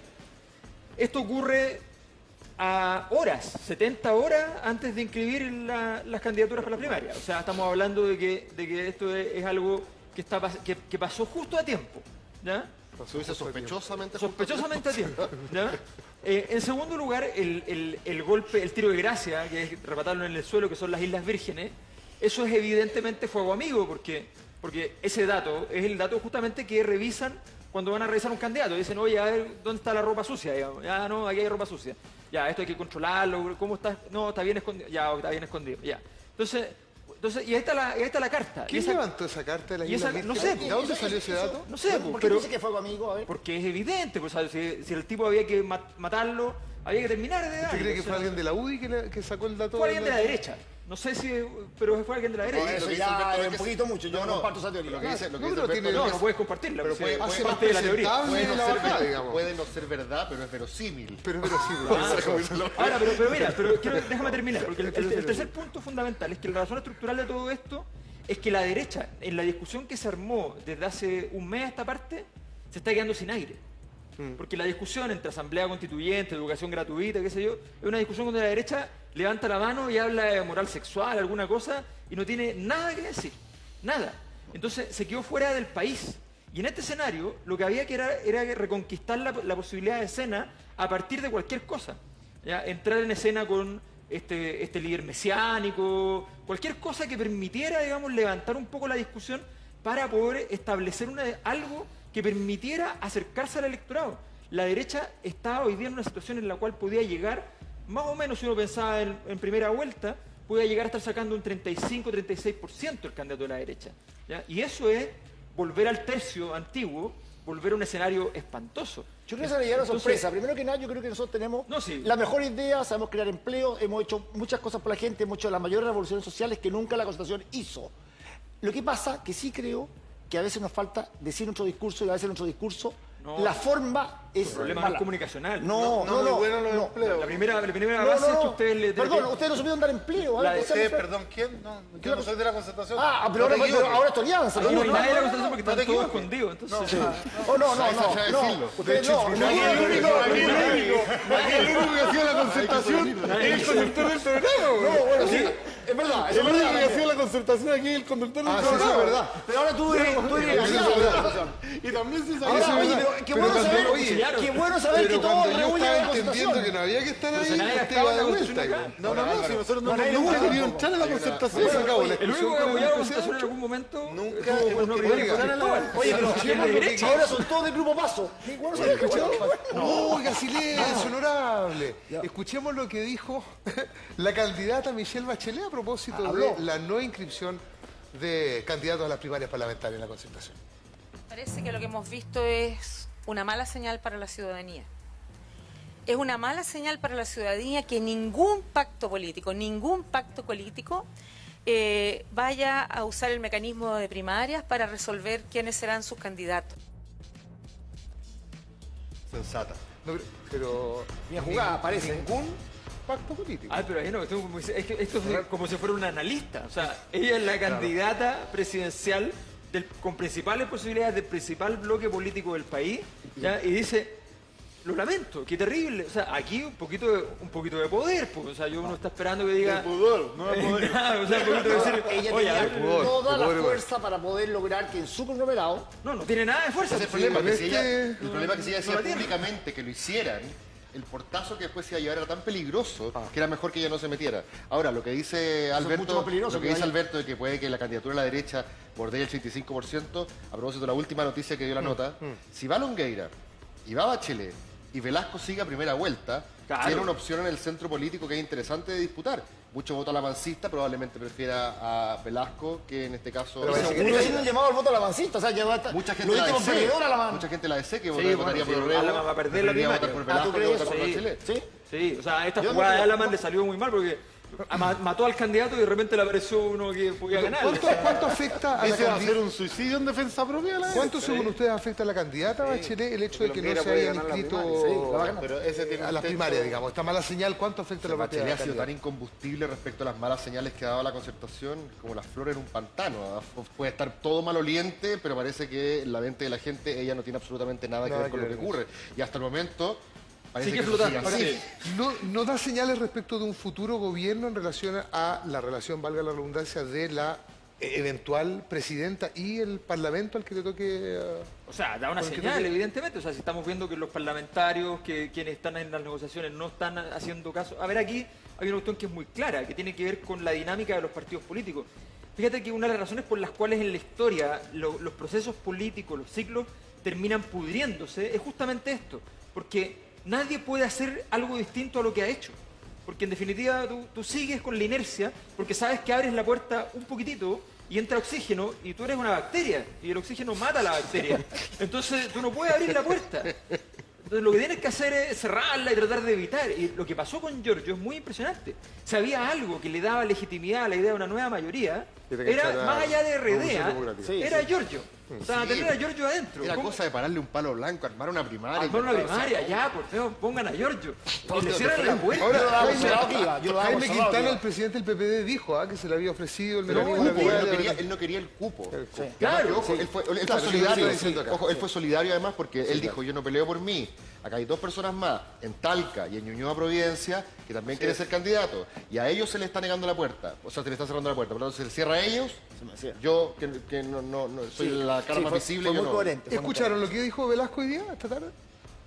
esto ocurre a horas, 70 horas antes de inscribir las candidaturas para la primaria. O sea, estamos hablando de que esto es algo que pasó justo a tiempo. ¿Ya? Se dice sospechosamente. Sospechosamente a tiempo. ¿Ya? En segundo lugar, el golpe, el tiro de gracia, que es rematarlo en el suelo, que son las Islas Vírgenes, eso es evidentemente fuego amigo, porque ese dato es el dato justamente que revisan cuando van a revisar un candidato. Dicen, oye, a ver, ¿dónde está la ropa sucia? Digamos. Ya, no, aquí hay ropa sucia. Ya, esto hay que controlarlo. ¿Cómo está? No, está bien escondido. Ya, está bien escondido. Ya. Entonces y ahí está la carta. ¿Quién Y esa- levantó esa carta de la y esa- Isla no Vírgenes? sé, ¿De dónde salió ese dato? No sé, ¿Por qué pero... dice que fue amigo? A ver. Porque es evidente, pues, ¿sabes? Si el tipo había que matarlo, había que terminar de darlo. ¿Usted cree que O sea, fue alguien de la UDI que sacó el dato? Fue alguien de la derecha. No sé si, pero fue alguien de la No, derecha. eso Lo que dice ya Alberto es es un que poquito mucho. Yo no comparto esa teoría. Lo que dice No, Alberto pero tiene- es No, que no puedes compartirla. Pero pues, puede es ser parte de la teoría. presentable puede no la ser bajada, ver- digamos. puede no ser verdad, pero es verosímil. Pero sí, Ahora, pero mira, déjame terminar, porque el tercer punto fundamental es que la razón estructural de todo esto es que la derecha, en la discusión que se armó desde hace un mes a esta parte, se está quedando sin aire. Porque la discusión entre asamblea constituyente, educación gratuita, qué sé yo, es una discusión donde la derecha levanta la mano y habla de moral sexual, alguna cosa, y no tiene nada que decir. Nada. Entonces se quedó fuera del país. Y en este escenario lo que había que era reconquistar la posibilidad de escena a partir de cualquier cosa. ¿Ya? Entrar en escena con este líder mesiánico, cualquier cosa que permitiera, digamos, levantar un poco la discusión para poder establecer algo que permitiera acercarse al electorado. La derecha está hoy día en una situación en la cual podía llegar, más o menos si uno pensaba en primera vuelta, podía llegar a estar sacando un 35-36% el candidato de la derecha. ¿Ya? Y eso es volver al tercio antiguo, volver a un escenario espantoso. Yo creo que esa sería una Entonces- sorpresa. Primero que nada, yo creo que nosotros tenemos la mejor idea, sabemos crear empleo, hemos hecho muchas cosas por la gente, hemos hecho las mayores revoluciones sociales que nunca la Constitución hizo. Lo que pasa que sí creo que a veces nos falta decir nuestro discurso y a veces nuestro discurso, la forma es El problema no mala. es comunicacional. No. La primera No, base no, es que no. ustedes le... Perdón, ustedes no supieron dar empleo. La ¿eh? de- Ustedes- Usted, perdón, ¿quién? No, yo no soy de la concertación. pero ahora esto alianza. No, no hay no, nadie de la no, constitución porque no te están todos equivoques. escondidos. Entonces, No. Ustedes no. Aquí el único que hacía la concertación es el conductor del programa. No, bueno, sí. Es verdad. El único que hacía la concertación aquí es el conductor del Ah, sí, programa. eso es verdad. Pero ahora tú eres Y también se Ahora, sabía. oye, pero qué bueno saber, qué bueno saber que todos reúnen estaba la entendiendo que constitución. no había que estar ahí, si nadie usted estaba va en de la vuelta. constitución acá. No, si nosotros no nadie nunca lo querido busca. entrar a la concertación. Se acabó la el único discusión que con el apoyaba la presidente. constitución en algún momento Nunca tuvo hemos una querido opinión entrar a la- Cristóbal. Oye, pero Si es de derecha. ahora son todos del grupo Paso. Qué bueno saber, Oiga, silencio, honorable. Escuchemos lo que dijo la candidata Michelle Bachelet a propósito de la no inscripción de candidatos a las primarias parlamentarias en la Concertación? Parece que lo que hemos visto es una mala señal para la ciudadanía. Es una mala señal para la ciudadanía que ningún pacto político vaya a usar el mecanismo de primarias para resolver quiénes serán sus candidatos. Sensata. No, pero bien jugada, parece. Ningún pacto político. Pero ahí no, es que esto es como si fuera una analista. O sea, ella es la candidata presidencial con principales posibilidades del principal bloque político del país, ¿ya? Y dice, lo lamento, qué terrible. O sea, aquí un poquito de poder, pues. O sea, uno está esperando que diga... pudor, no hay poder. O sea, un poquito de decir, ella oye, tenía toda la fuerza para poder lograr que en su conglomerado... No tiene nada de fuerza. El problema es que si ella decía públicamente que lo hicieran, el portazo que después se iba a llevar era tan peligroso que era mejor que ella no se metiera. Ahora, lo que dice Alberto, de que puede que la candidatura de la derecha bordee el 85%, a propósito de la última noticia que dio la nota, si va Longueira y va Bachelet y Velasco sigue a primera vuelta, tiene una opción en el centro político que es interesante de disputar. Mucho voto a la mancista, probablemente prefiera a Velasco, que en este caso... Pero está haciendo un llamado al voto a la mancista, o sea, mucha gente de la DC que votaría por Orrego, va a perder la primaria. votar por Velasco, que votar por Bachelet. Sí, o sea, esta jugada de Alaman le salió muy mal porque mató al candidato y de repente le apareció uno que podía ganar. ¿Cuánto afecta a la ¿Ese va a ser un suicidio en defensa propia? ¿Cuánto, según ustedes, afecta a la candidata Bachelet el hecho de que no se haya inscrito a las primarias, digamos? Esta mala señal, ¿cuánto afecta a la Bachelet? Ha sido tan incombustible respecto a las malas señales que ha dado la Concertación como las flores en un pantano. Puede estar todo maloliente, pero parece que en la mente de la gente ella no tiene absolutamente nada que ver con lo que ocurre. Y hasta el momento... Sigue flotando. ¿No da señales respecto de un futuro gobierno en relación a la relación, valga la redundancia, de la eventual presidenta y el parlamento al que le toque? O sea, da una señal, evidentemente. O sea, si estamos viendo que los parlamentarios, que quienes están en las negociaciones no están haciendo caso. A ver, aquí hay una cuestión que es muy clara, que tiene que ver con la dinámica de los partidos políticos. Fíjate que una de las razones por las cuales en la historia los procesos políticos, los ciclos, terminan pudriéndose es justamente esto. Porque nadie puede hacer algo distinto a lo que ha hecho. Porque en definitiva tú sigues con la inercia porque sabes que abres la puerta un poquitito y entra oxígeno y tú eres una bacteria y el oxígeno mata a la bacteria. Entonces tú no puedes abrir la puerta. Entonces lo que tienes que hacer es cerrarla y tratar de evitar. Y lo que pasó con Giorgio es muy impresionante. Si había algo que le daba legitimidad a la idea de una nueva mayoría, era más allá de RD, era Giorgio. O sea, tener a Giorgio adentro. Era cosa de pararle un palo blanco, armar una primaria. Armar una primaria, ya, por favor, pongan a Giorgio. Y le cierran la puerta. Ahora, Jaime Quintana, el presidente del PPD, dijo que se le había ofrecido el mecanismo de la él no quería el cupo. Claro. Él fue solidario. Ojo, él fue solidario además porque él dijo, yo no peleo por mí. Acá hay dos personas más, en Talca y en Ñuñoa, Providencia, que también quieren ser candidatos. Y a ellos se les está negando la puerta. O sea, se les está cerrando la puerta. Por lo tanto, se les cierra a ellos. Yo, que no soy la cara más visible. Fue muy coherente. ¿Escucharon lo que dijo Velasco hoy día, esta tarde?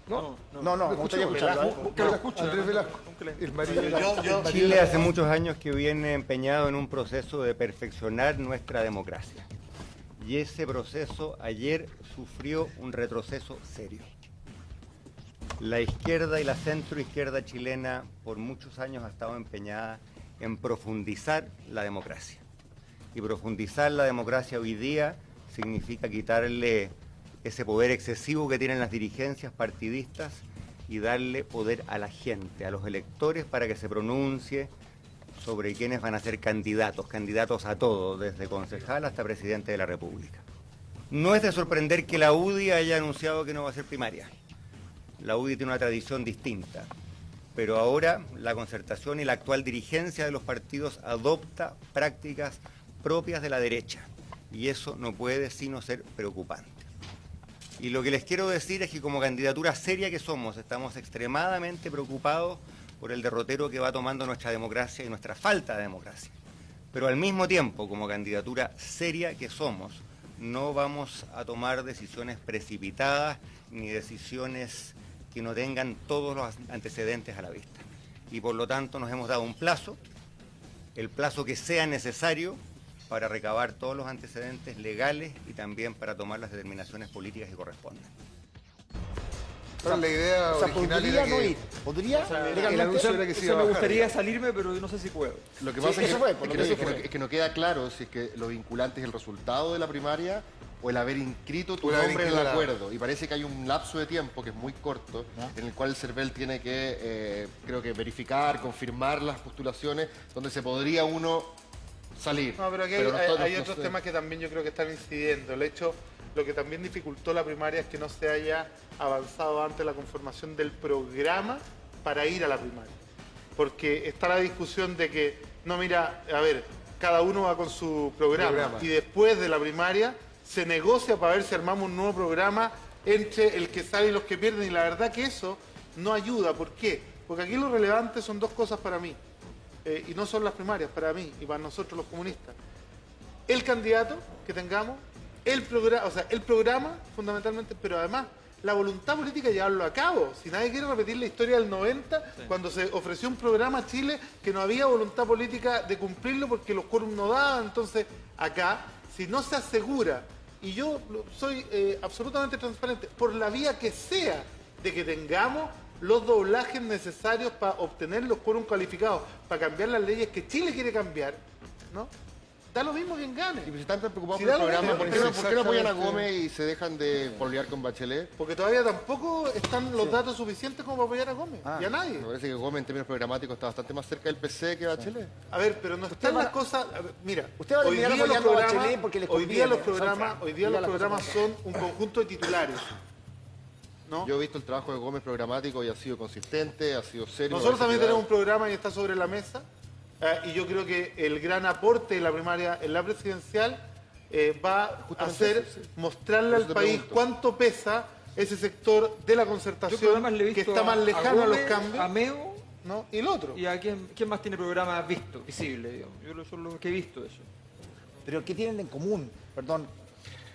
No, me gustaría escucharlo. Andrés Velasco. Chile hace muchos años que viene empeñado en un proceso de perfeccionar nuestra democracia. Y ese proceso ayer sufrió un retroceso serio. La izquierda y la centroizquierda chilena por muchos años ha estado empeñada en profundizar la democracia. Y profundizar la democracia hoy día significa quitarle ese poder excesivo que tienen las dirigencias partidistas y darle poder a la gente, a los electores, para que se pronuncie sobre quiénes van a ser candidatos a todo, desde concejal hasta presidente de la República. No es de sorprender que la UDI haya anunciado que no va a ser primaria. La UDI tiene una tradición distinta, pero ahora la Concertación y la actual dirigencia de los partidos adopta prácticas propias de la derecha, y eso no puede sino ser preocupante. Y lo que les quiero decir es que como candidatura seria que somos, estamos extremadamente preocupados por el derrotero que va tomando nuestra democracia y nuestra falta de democracia. Pero al mismo tiempo, como candidatura seria que somos, no vamos a tomar decisiones precipitadas ni decisiones que no tengan todos los antecedentes a la vista. Y por lo tanto nos hemos dado un plazo, el plazo que sea necesario para recabar todos los antecedentes legales y también para tomar las determinaciones políticas que correspondan. Pero la idea o sea, original podría era no que- ir. Podría. el anuncio era que se iba a me bajar. gustaría salirme, pero no sé si puedo. Lo que Sí, pasa es, eso que, fue, es por que lo no- que es que no- dije. es que no queda claro si es que lo vinculante es el resultado de la primaria o el haber inscrito tu O el haber nombre en el inscrito la- acuerdo. Y parece que hay un lapso de tiempo que es muy corto, en el cual el CERVEL tiene que, creo que, verificar, confirmar las postulaciones, donde se podría uno salir. No, pero aquí Pero hay no otros sé. temas que también yo creo que están incidiendo. El hecho, lo que también dificultó la primaria es que no se haya avanzado antes la conformación del programa para ir a la primaria. Porque está la discusión de que, no, mira, a ver, cada uno va con su programa. Y después de la primaria se negocia para ver si armamos un nuevo programa entre el que sale y los que pierden. Y la verdad que eso no ayuda. ¿Por qué? Porque aquí lo relevante son dos cosas para mí. Y no son las primarias, para mí y para nosotros los comunistas. El candidato que tengamos, el programa fundamentalmente, pero además la voluntad política de llevarlo a cabo. Si nadie quiere repetir la historia del 90, cuando se ofreció un programa a Chile que no había voluntad política de cumplirlo porque los quórums no daban. Entonces, acá, si no se asegura, y yo soy absolutamente transparente, por la vía que sea de que tengamos los doblajes necesarios para obtener los quórums calificados, para cambiar las leyes que Chile quiere cambiar, ¿no? Da lo mismo quien gane. Y si están tan preocupados Si por el da lo programa, mismo, ¿por qué no apoyan a Gómez y se dejan de pololear con Bachelet? Porque todavía tampoco están los datos suficientes como para apoyar a Gómez. Y a nadie. Me parece que Gómez en términos programáticos está bastante más cerca del PC que Bachelet. A ver, pero no están las cosas. A ver, mira, Usted va a terminar apoyando a Bachelet porque les hoy día los conviene, programas, son- hoy día diga los las cosas programas son un conjunto de titulares. ¿No? Yo he visto el trabajo de Gómez programático y ha sido consistente, ha sido serio. Nosotros me también parece que tenemos un programa y está sobre la mesa. Y yo creo que el gran aporte de la primaria en la presidencial va a ser mostrarle Por al eso te país pregunto. cuánto pesa ese sector de la Yo concertación programas le he que visto está más lejano a los Gómez, cambios. a Meo, ¿no? Y el otro. ¿Y a quién más tiene programas vistos, visibles? Digamos? Yo son los que he visto eso. Pero ¿qué tienen en común? Perdón.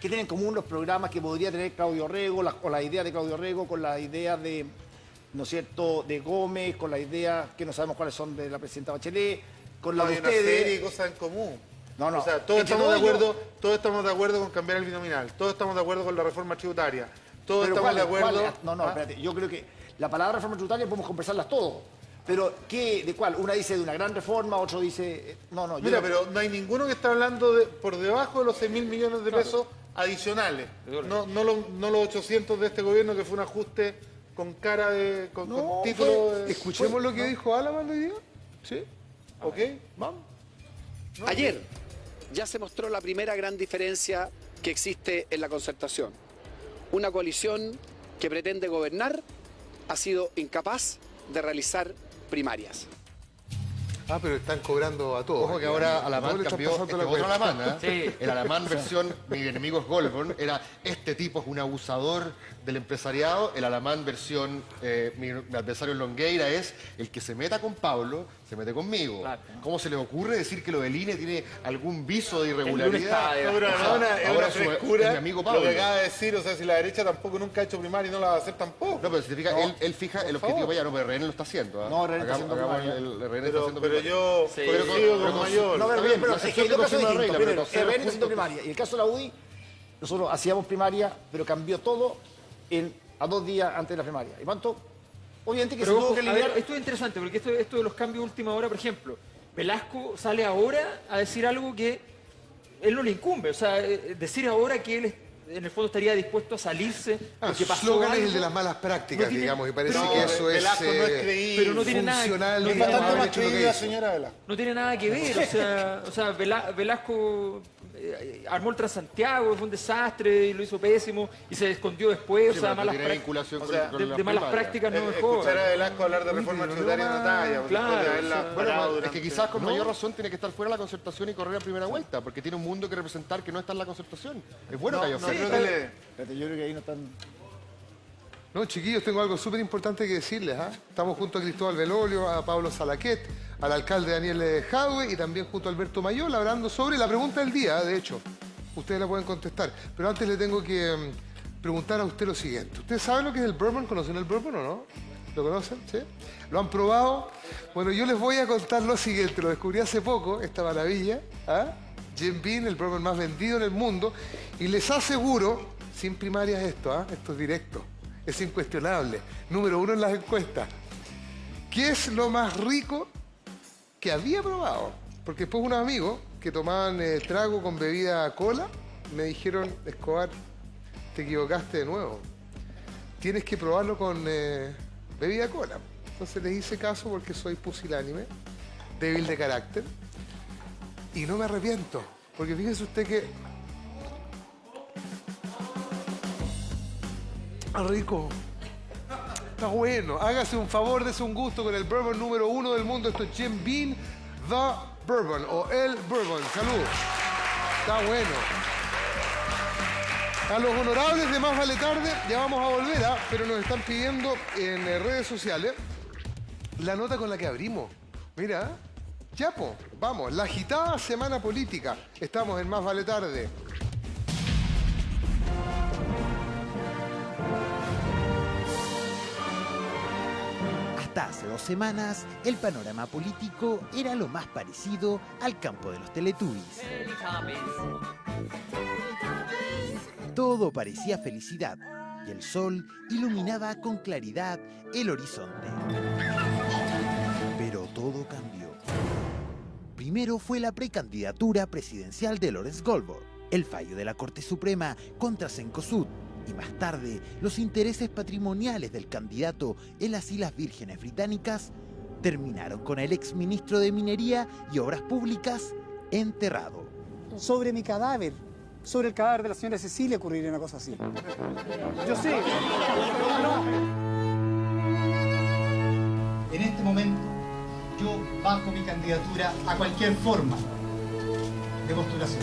¿Qué tienen en común los programas que podría tener Claudio Rego, o la idea de Claudio Rego, con la idea de, ¿no es cierto?, de Gómez, con la idea que no sabemos cuáles son de la presidenta Bachelet, con la No, de hay una serie ustedes? de cosas en común. No, no. O sea, todos Entre estamos de todos acuerdo, todos estamos de acuerdo con cambiar el binominal, todos estamos de acuerdo con la reforma tributaria, todos Pero estamos de ¿cuál? acuerdo. No, no, espérate. Yo creo que la palabra reforma tributaria podemos conversarlas todos. Pero, ¿de cuál? Una dice de una gran reforma, otro dice... No, no, yo Mira, no- pero no hay ninguno que está hablando por debajo de los 6.000 millones de pesos adicionales. No los 800 de este gobierno, que fue un ajuste con cara de... con título de... Escuchemos lo que dijo Alaman hoy día. ¿Sí? ¿Ok? Vamos. Ayer ya se mostró la primera gran diferencia que existe en la concertación. Una coalición que pretende gobernar ha sido incapaz de realizar primarias. Ah, pero están cobrando a todos. Ojo que ahora Alamán Todos le están cambió, pasando este la otro cuenta. Alamán, ¿eh? Sí. El Alamán versión Mi enemigo es Goldborn era este tipo es un abusador del empresariado. El Alamán versión mi adversario Longueira es el que se meta con Pablo, se mete conmigo. ¿Cómo se le ocurre decir que lo del INE tiene algún viso de irregularidad? Es una ahora frescura es mi amigo Pablo. lo que acaba de decir. O sea, si la derecha tampoco nunca ha hecho primaria y no la va a hacer tampoco. No, pero si te fijas, No, él fija el por objetivo favor. para allá. No, pero RN lo está haciendo. ¿ah? No, RN está haciendo Hagamos primaria. el RN está Pero haciendo yo primaria. coincido con Mayor. No, pero, Está bien, pero la es que excepción hay dos casos confirma la distintos. regla, Primero, pero todos RN está haciendo juntos. primaria. Y el caso de la UDI, nosotros hacíamos primaria, pero cambió todo a 2 días antes de la primaria. ¿Y cuánto? Obviamente que Pero se tuvo ojo, que a ver, lidiar... esto es interesante, porque esto de los cambios de última hora, por ejemplo, Velasco sale ahora a decir algo que él no le incumbe. O sea, decir ahora que él en el fondo estaría dispuesto a salirse porque Su pasó eslogan es algo. el de las malas prácticas, No tiene- digamos, y parece pero- que eso es, Velasco no es creíble. pero no tiene nada, funcional. no Es tiene bastante haber más hecho lo que creíble la hizo. señora Velasco. No tiene nada que ver, o sea, Velasco armó el Transantiago, fue un desastre, y lo hizo pésimo, y se escondió después, Sí, o sea, pero malas tiene prácticas. vinculación o con sea, con las De malas primarias. prácticas no es Escuchar a joven. Velasco hablar de reforma tributaria no talla, porque Claro, después de haberla o sea, Bueno, parado es durante- que quizás con mayor razón tiene que estar fuera de la concertación y correr a primera vuelta, porque tiene un mundo que representar que no está en la concertación. Es bueno que haya No oferta. creo que le... Espérate, yo creo que ahí no están... No, chiquillos, tengo algo súper importante que decirles. ¿Ah? Estamos junto a Cristóbal Belolio, a Pablo Salaquet, al alcalde Daniel Jadwe y también junto a Alberto Mayola, hablando sobre la pregunta del día, de hecho. Ustedes la pueden contestar. Pero antes le tengo que preguntar a usted lo siguiente. ¿Ustedes saben lo que es el bourbon? ¿Conocen el bourbon o no? ¿Lo conocen? ¿Sí? ¿Lo han probado? Bueno, yo les voy a contar lo siguiente. Lo descubrí hace poco, esta maravilla. ¿Ah? Jim Beam, el bourbon más vendido en el mundo. Y les aseguro, sin primarias esto, ¿ah? Esto es directo. Es incuestionable. Número 1 en las encuestas. ¿Qué es lo más rico que había probado? Porque después unos amigos que tomaban trago con bebida cola me dijeron, Escobar, te equivocaste de nuevo. Tienes que probarlo con bebida cola. Entonces les hice caso porque soy pusilánime, débil de carácter. Y no me arrepiento. Porque fíjese usted que... Está rico. Está bueno. Hágase un favor, dese un gusto con el bourbon número 1 del mundo. Esto es Jim Beam The Bourbon o el Bourbon. Salud. Está bueno. A los honorables de Más Vale Tarde ya vamos a volver, pero nos están pidiendo en redes sociales la nota con la que abrimos. Mira, Chapo, vamos, la agitada semana política. Estamos en Más Vale Tarde. Hasta hace 2 semanas, el panorama político era lo más parecido al campo de los Teletubbies. Todo parecía felicidad y el sol iluminaba con claridad el horizonte. Pero todo cambió. Primero fue la precandidatura presidencial de Lawrence Goldberg, el fallo de la Corte Suprema contra Cencosud y más tarde los intereses patrimoniales del candidato en las Islas Vírgenes Británicas terminaron con el exministro de Minería y Obras Públicas enterrado. Sobre mi cadáver, sobre el cadáver de la señora Cecilia ocurriría una cosa así. Yo sé. En este momento, yo bajo mi candidatura a cualquier forma de postulación.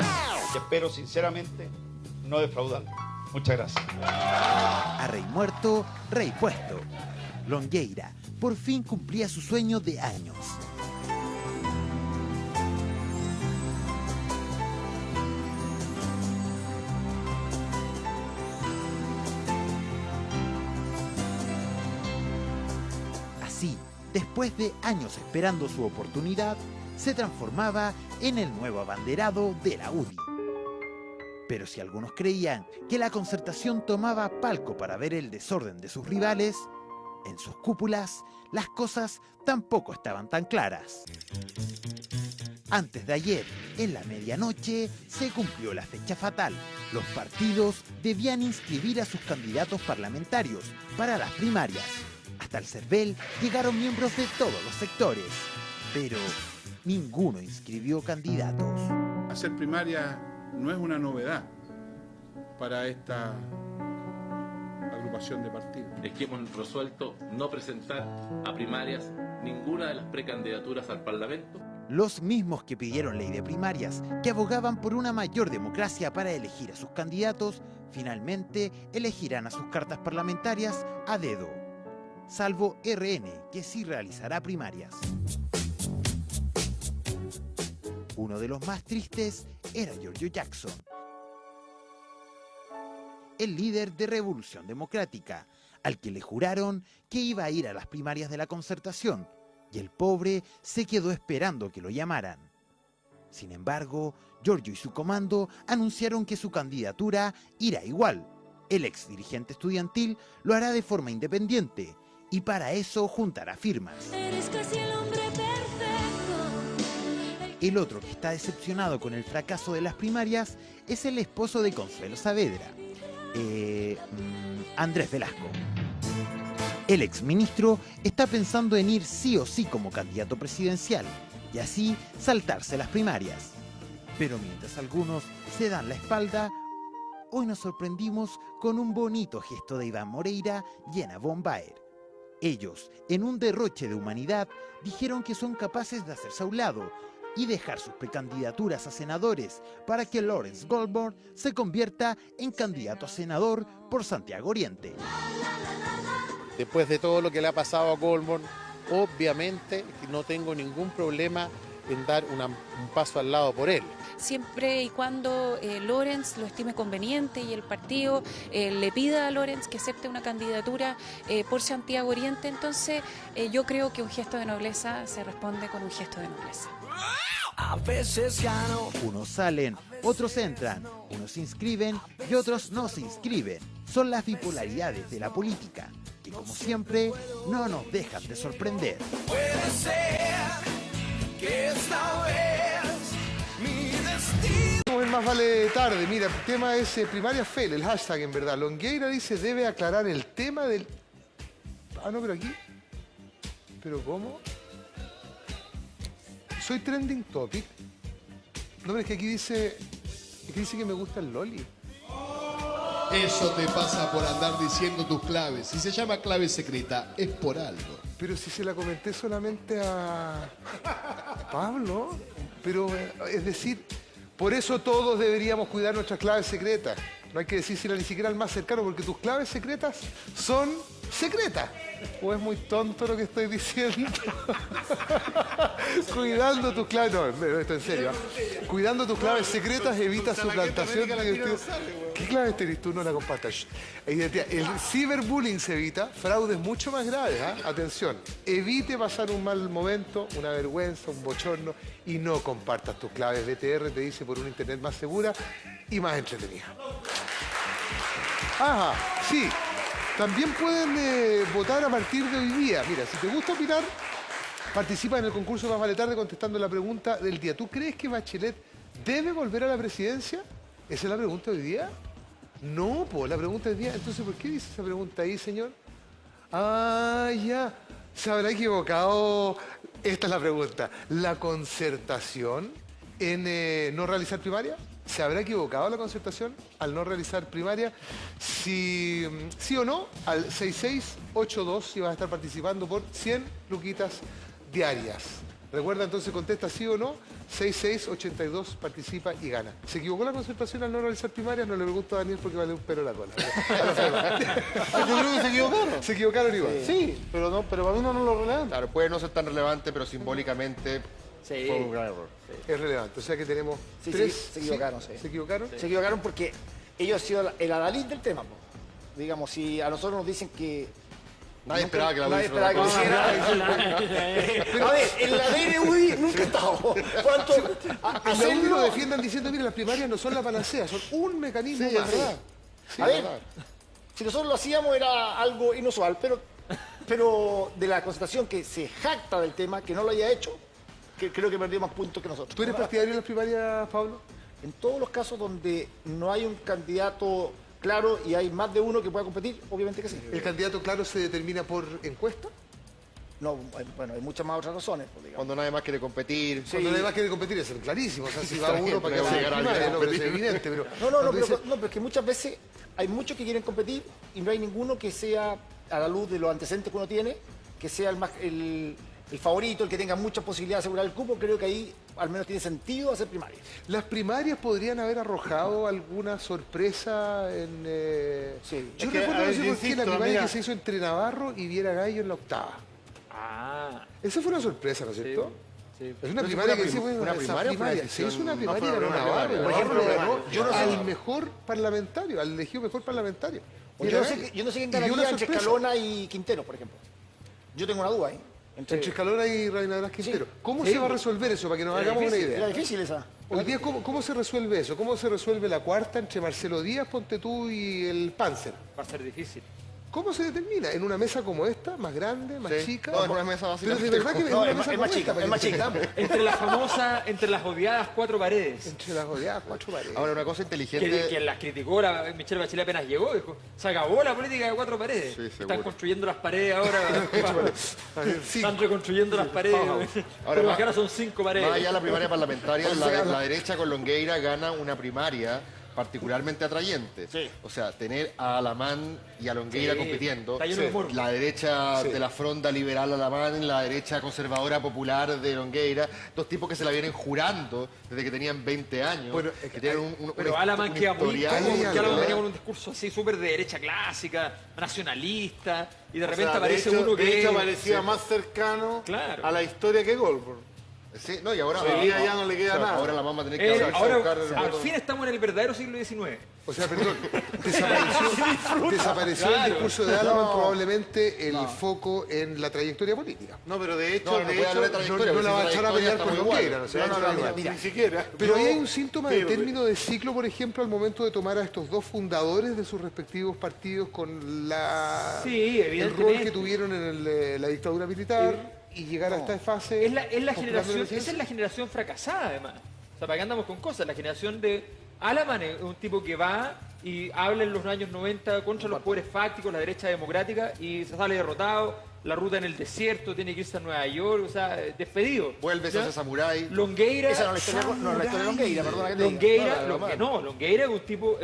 Y espero sinceramente no defraudarlo. Muchas gracias. A rey muerto, rey puesto. Longueira por fin cumplía su sueño de años. Así, después de años esperando su oportunidad, se transformaba en el nuevo abanderado de la UDI. Pero si algunos creían que la Concertación tomaba palco para ver el desorden de sus rivales, en sus cúpulas las cosas tampoco estaban tan claras. Antes de ayer, en la medianoche, se cumplió la fecha fatal. Los partidos debían inscribir a sus candidatos parlamentarios para las primarias. Hasta el CERVEL llegaron miembros de todos los sectores, pero ninguno inscribió candidatos. Hacer primaria no es una novedad para esta agrupación de partidos. Es que hemos resuelto no presentar a primarias ninguna de las precandidaturas al Parlamento. Los mismos que pidieron ley de primarias, que abogaban por una mayor democracia para elegir a sus candidatos, finalmente elegirán a sus cartas parlamentarias a dedo, salvo RN, que sí realizará primarias. Uno de los más tristes era Giorgio Jackson, el líder de Revolución Democrática, al que le juraron que iba a ir a las primarias de la Concertación, y el pobre se quedó esperando que lo llamaran. Sin embargo, Giorgio y su comando anunciaron que su candidatura irá igual. El ex dirigente estudiantil lo hará de forma independiente, y para eso juntará firmas. Eres casi el hombre perfecto. El otro que está decepcionado con el fracaso de las primarias es el esposo de Consuelo Saavedra, Andrés Velasco. El exministro está pensando en ir sí o sí como candidato presidencial y así saltarse las primarias. Pero mientras algunos se dan la espalda, hoy nos sorprendimos con un bonito gesto de Iván Moreira y Ana von Baer. Ellos, en un derroche de humanidad, dijeron que son capaces de hacerse a un lado y dejar sus precandidaturas a senadores para que Lawrence Goldberg se convierta en candidato a senador por Santiago Oriente. Después de todo lo que le ha pasado a Goldberg, obviamente no tengo ningún problema en dar un paso al lado por él. Siempre y cuando Lawrence lo estime conveniente y el partido le pida a Lawrence que acepte una candidatura por Santiago Oriente, entonces yo creo que un gesto de nobleza se responde con un gesto de nobleza. A veces gano. Unos salen, otros entran, unos se inscriben y otros no se inscriben. Son las bipolaridades de la política, que como siempre no nos dejan de sorprender. Puede ser que esta vez mi destino. El Más Vale Tarde. Mira, el tema es primaria fail, el hashtag en verdad. Longueira dice, debe aclarar el tema del... Ah, no, pero aquí... ¿Pero cómo? Soy trending topic. No, pero es que aquí dice... Es que dice que me gusta el loli. Eso te pasa por andar diciendo tus claves. Si se llama clave secreta, es por algo. Pero si se la comenté solamente a Pablo. Pero, es decir, por eso todos deberíamos cuidar nuestras claves secretas. No hay que decírsela ni siquiera al más cercano, porque tus claves secretas son secretas. ¿O es muy tonto lo que estoy diciendo? Cuidando tus claves... No, esto en serio. Cuidando tus claves secretas evita suplantación. ¿Qué claves tenés tú? No la compartas. El ciberbullying se evita, fraudes mucho más graves. Atención, evite pasar un mal momento, una vergüenza, un bochorno y no compartas tus claves. BTR te dice por una internet más segura y más entretenida. Ajá, sí. También pueden votar a partir de hoy día. Mira, si te gusta opinar, participa en el concurso Más Vale Tarde contestando la pregunta del día. ¿Tú crees que Bachelet debe volver a la presidencia? ¿Esa es la pregunta de hoy día? No, pues la pregunta del día. Entonces, ¿por qué dice esa pregunta ahí, señor? Ah, ya. ¿Se habrá equivocado? Esta es la pregunta. ¿La concertación en no realizar primaria? ¿Se habrá equivocado la concertación al no realizar primaria? Sí o no, al 6682 si vas a estar participando por 100 luquitas diarias. Recuerda entonces, contesta sí o no, 6682 participa y gana. ¿Se equivocó la concertación al no realizar primaria? No le pregunto a Daniel porque vale un pelo la cola. Yo creo que se equivocaron. Se equivocaron igual. Sí, pero para mí no lo relevante. Claro, puede no ser tan relevante, pero simbólicamente fue un gran error. Es relevante, o sea que tenemos Sí, tres... se equivocaron, sí. ¿Se equivocaron? Se equivocaron porque ellos han sido el adalid del tema. Po. Digamos, si a nosotros nos dicen que... Nadie esperaba que la Nadie esperaba que lo hiciera. A ver, en la DNUDI nunca he estado. En la UDI lo defiendan diciendo, mira, las primarias no son la panacea, son un mecanismo más. ¿Verdad? Sí, a ver, si nosotros lo hacíamos era algo inusual, pero de la concertación que se jacta del tema, que no lo haya hecho, que creo que perdió más puntos que nosotros. ¿Tú eres partidario de las primarias, Pablo? En todos los casos donde no hay un candidato claro y hay más de uno que pueda competir, obviamente que sí. ¿El candidato claro se determina por encuesta? No, bueno, hay muchas más otras razones. Pues, cuando nadie más quiere competir. Sí. Cuando nadie más quiere competir es clarísimo. O sea, si va uno para que vaya a primaria, no, pero es evidente. Pero pero es que muchas veces hay muchos que quieren competir y no hay ninguno que sea, a la luz de los antecedentes que uno tiene, que sea el favorito, el que tenga muchas posibilidades de asegurar el cupo. Creo que ahí al menos tiene sentido hacer primarias. ¿Las primarias podrían haber arrojado alguna sorpresa en...? Sí. Yo recuerdo, no sé por qué, la primaria que se hizo entre Navarro y Viera Gallo en la octava. Ah. Esa fue una sorpresa, ¿no es cierto? Sí. Es una primaria que hicimos una primaria. Sí, es una primaria y ganó Navarro. Por ejemplo, al mejor parlamentario, al elegido mejor parlamentario. Yo no sé quién ganaría entre Escalona y Quintero, por ejemplo. Yo tengo una duda ahí. Entre Escalona y Reina Quintero. Sí. ¿Cómo se va a resolver eso? Para que nos hagamos una idea. Era difícil esa. Hoy día, ¿cómo se resuelve eso? ¿Cómo se resuelve la cuarta entre Marcelo Díaz, Ponte tú y el Panzer? Va a ser difícil. ¿Cómo se determina? ¿En una mesa como esta? ¿Más grande? ¿Más chica? No, en una mesa básica. Pero de verdad que es más chica. Es más chica. Entre las odiadas cuatro paredes. Entre las odiadas cuatro paredes. Ahora, una cosa inteligente... Quien las criticó, Michelle Bachelet apenas llegó, dijo, se acabó la política de cuatro paredes. Sí, están construyendo las paredes ahora. Están reconstruyendo las paredes. Pero las que ahora son 5 paredes. Más allá de la primaria parlamentaria, la derecha con Longueira gana una primaria particularmente atrayente. Sí. O sea, tener a Alamán y a Longueira compitiendo, la derecha de la fronda liberal Alamán, la derecha conservadora popular de Longueira, dos tipos que se la vienen jurando desde que tenían 20 años. Bueno, que tienen pero Alamán queda muy cómodo, porque Alamán venía con un discurso así súper de derecha clásica, nacionalista, y de repente aparece uno que... De hecho, parecía más cercano a la historia que Goldberg. Sí, no, y ahora hoy día ya no le queda nada. Ahora la vamos a tener que ahora, al fin estamos en el verdadero siglo XIX. O sea, perdón, desapareció el discurso de Alaman, probablemente el foco en la trayectoria política. No, pero de hecho, no la va a echar a pelear con Longueira. Ni siquiera. Pero ahí hay un síntoma de término de ciclo, por ejemplo, al momento de tomar a estos dos fundadores de sus respectivos partidos con el rol que tuvieron en la dictadura militar. Y llegar a esta fase... Esa es la generación fracasada, además. O sea, ¿para qué andamos con cosas? La generación de Alaman es un tipo que va y habla en los años 90 contra los poderes fácticos, la derecha democrática, y se sale derrotado, la ruta en el desierto, tiene que irse a Nueva York, o sea, despedido. Vuelve, se hace samurái. Longueira... Esa no es la historia de Longueira, perdona que te Longueira es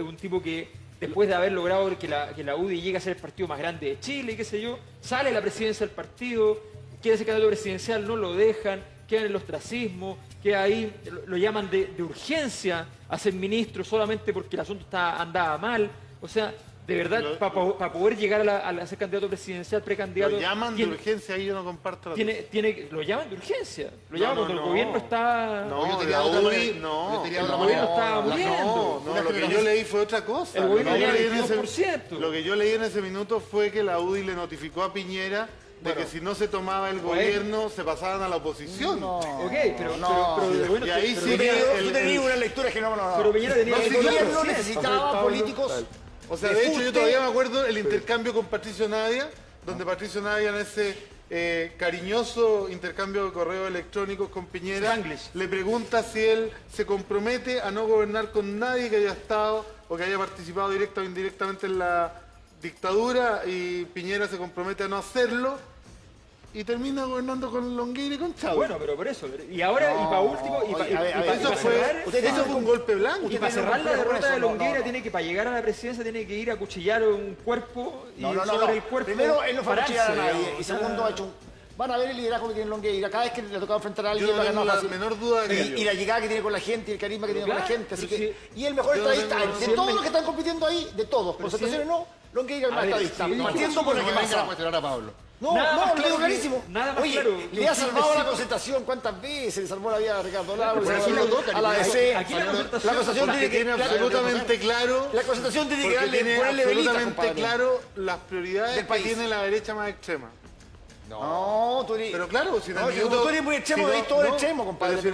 un tipo que... Después de haber logrado que la UDI llegue a ser el partido más grande de Chile, qué sé yo, sale a la presidencia del partido, quiere ser candidato presidencial, no lo dejan, queda en el ostracismo, queda ahí, lo llaman de urgencia a ser ministro solamente porque el asunto andaba mal. O sea, de verdad, para poder llegar a ser candidato presidencial, precandidato... Lo llaman de urgencia, ahí yo no comparto lo llaman de urgencia. Lo llaman cuando el gobierno está... el gobierno estaba muriendo. No, lo que yo leí fue otra cosa. El gobierno tenía 22%. Lo que yo leí en ese minuto fue que la UDI le notificó a Piñera de que si no se tomaba el gobierno se pasaban a la oposición. Y ahí sí que yo tenía una lectura que no. Pero Piñera tenía el gobierno necesitaba políticos. O sea, de hecho yo todavía me acuerdo el intercambio con Patricio Nadia, donde Patricio Nadia en ese cariñoso intercambio de correos electrónicos con Piñera le pregunta si él se compromete a no gobernar con nadie que haya estado o que haya participado directa o indirectamente en la dictadura, y Piñera se compromete a no hacerlo y termina gobernando con Longueira y con Chávez. Bueno, pero por eso. Y ahora, y para último, eso fue un golpe blanco. Y para cerrar la derrota de Longueira, para llegar a la presidencia, tiene que ir a cuchillar un cuerpo y sobre el cuerpo. Primero, él no fue a cuchillar a nadie. Y segundo, ha hecho van a ver el liderazgo que tiene Longueira. Cada vez que le tocaba enfrentar a alguien, yo no tengo la menor duda de y la llegada que tiene con la gente y el carisma que tiene con la gente. Así que, y el mejor estadista de todos los que están compitiendo ahí, de todos, concentraciones no, Longueira es más estadista. Partiendo por la que pasa. A Pablo. No, lo digo clarísimo. Nada más Oye, claro. le ha salvado la concentración. ¿Cuántas veces le salvó la vida a Ricardo Lagos? A la DC. La concentración tiene absolutamente claro. La concentración tiene que ponerle absolutamente claro las prioridades que tiene la derecha más extrema. No, tú eres... Pero claro, si tú eres muy extremo, de todo el extremo, compadre. Si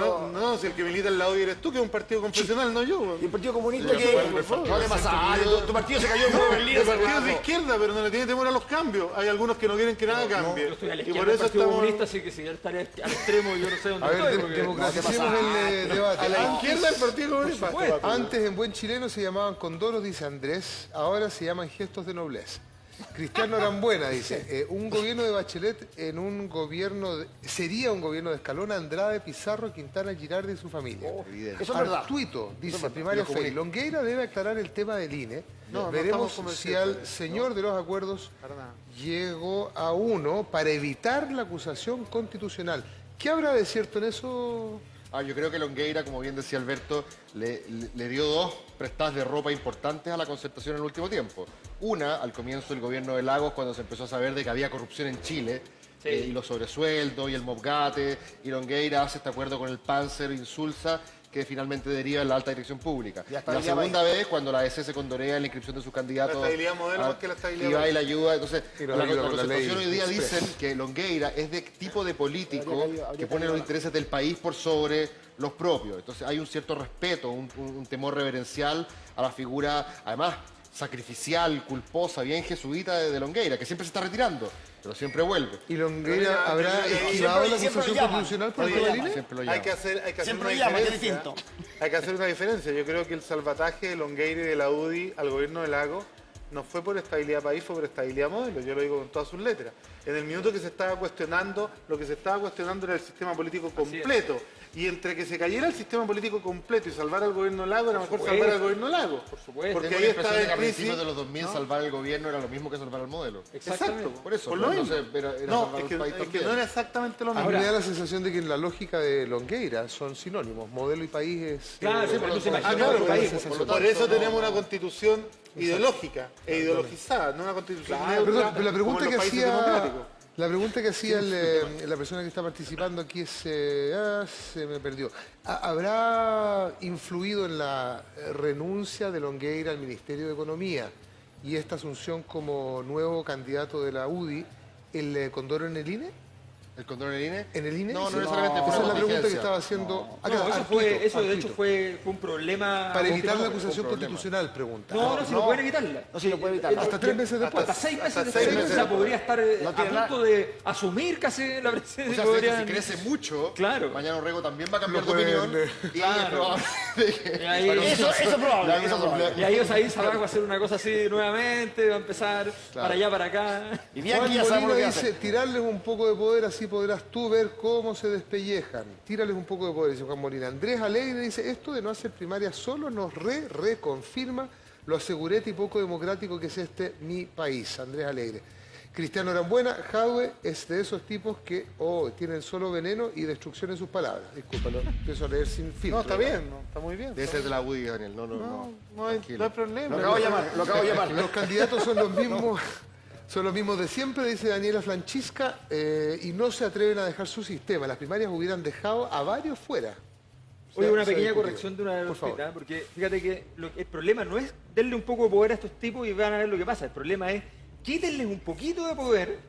el que milita al lado eres tú, que es un partido confesional, no yo. Y el Partido Comunista que... No le pasa nada, tu partido se cayó en Berlín. El partido es de izquierda, pero no le tiene temor a los cambios. Hay algunos que no quieren que nada cambie. Yo estoy a la izquierda del Partido Comunista, así que si él estaría al extremo, yo no sé dónde estoy. A ver, democraticemos el debate. A la izquierda del Partido Comunista. Antes en buen chileno se llamaban condoros, dice Andrés, ahora se llaman gestos de nobleza. Cristiano Arambuena dice, un gobierno de Bachelet sería un gobierno de Escalona, Andrade, Pizarro, Quintana, Girardi y su familia. Eso es verdad. Artuito dice, primaria Fey, Longueira debe aclarar el tema del INE. Veremos si al señor de los acuerdos llegó a uno para evitar la acusación constitucional. ¿Qué habrá de cierto en eso? Yo creo que Longueira, como bien decía Alberto, le dio dos prestadas de ropa importantes a la concertación en el último tiempo. Una, al comienzo del gobierno de Lagos, cuando se empezó a saber de que había corrupción en Chile, y los sobresueldos, y el Mobgate, y Longueira hace este acuerdo con el Panzer, Insulza, que finalmente deriva en la alta dirección pública. La segunda vez, cuando la DC se condorea en la inscripción de sus candidatos... La estabilidad modelo más que la estabilidad... Y va y la ayuda. Entonces, la concertación hoy día dicen que Longueira es de tipo de político que pone los intereses del país por sobre los propios. Entonces hay un cierto respeto, un temor reverencial a la figura, además, sacrificial, culposa, bien jesuita de Longueira, que siempre se está retirando, pero siempre vuelve. ¿Y Longueira habrá esquivado la acusación constitucional por el INE? Siempre lo llama. Hay que hacer una diferencia. Yo creo que el salvataje de Longueira y de la UDI al gobierno de Lagos no fue por estabilidad país, fue por estabilidad modelo. Yo lo digo con todas sus letras. En el minuto que se estaba cuestionando, lo que se estaba cuestionando era el sistema político completo. Y entre que se cayera el sistema político completo y salvar al gobierno Lago, era mejor salvar al gobierno Lago. Por supuesto. Porque ahí está el crisis. A principios de los 2000 salvar el gobierno era lo mismo que salvar al modelo. Exacto. Por eso. Por lo mismo. Es que no era exactamente lo mismo. A mí me da la sensación de que en la lógica de Longueira son sinónimos. Modelo y país es... Claro, por eso tenemos una constitución ideológica e ideologizada, no una constitución neutra, pero la pregunta como en los países democráticos. La pregunta que hacía la persona que está participando aquí es... se me perdió. ¿Habrá influido en la renuncia de Longueira al Ministerio de Economía y esta asunción como nuevo candidato de la UDI el condoro en el INE? ¿El condoro en el INE? ¿En el INE? No, no necesariamente. Esa es la pregunta que estaba haciendo... Eso de hecho fue un problema... Para evitar la acusación constitucional, pregunta. No, si lo pueden evitarla. No, si lo puede evitar. Hasta 3 meses después. Hasta 6 meses después. O sea, podría estar a punto de asumir casi la presidencia. O sea, si crece mucho, mañana Orrego también va a cambiar de opinión. Claro. Eso es probable. Y ahí Sabac va a hacer una cosa así nuevamente, va a empezar para allá, para acá. Y Bianchi ya sabemos lo que dice, tirarles un poco de poder, así podrás tú ver cómo se despellejan. Tírales un poco de poder, dice Juan Molina. Andrés Alegre dice, esto de no hacer primaria solo nos reconfirma lo asegurete y poco democrático que es mi país. Andrés Alegre. Cristiano Arambuena, Jadwe es de esos tipos que tienen solo veneno y destrucción en sus palabras. Discúlpalo, empiezo a leer sin filtro. No, está bien, está muy bien. Debe ser de la UDI, Daniel. No hay problema. Lo acabo de llamar. Los candidatos son los mismos... Son los mismos de siempre, dice Daniela Francesca, y no se atreven a dejar su sistema. Las primarias hubieran dejado a varios fuera. Oye, una pequeña corrección de una de las cositas, porque fíjate que el problema no es darle un poco de poder a estos tipos y van a ver lo que pasa. El problema es quítenles un poquito de poder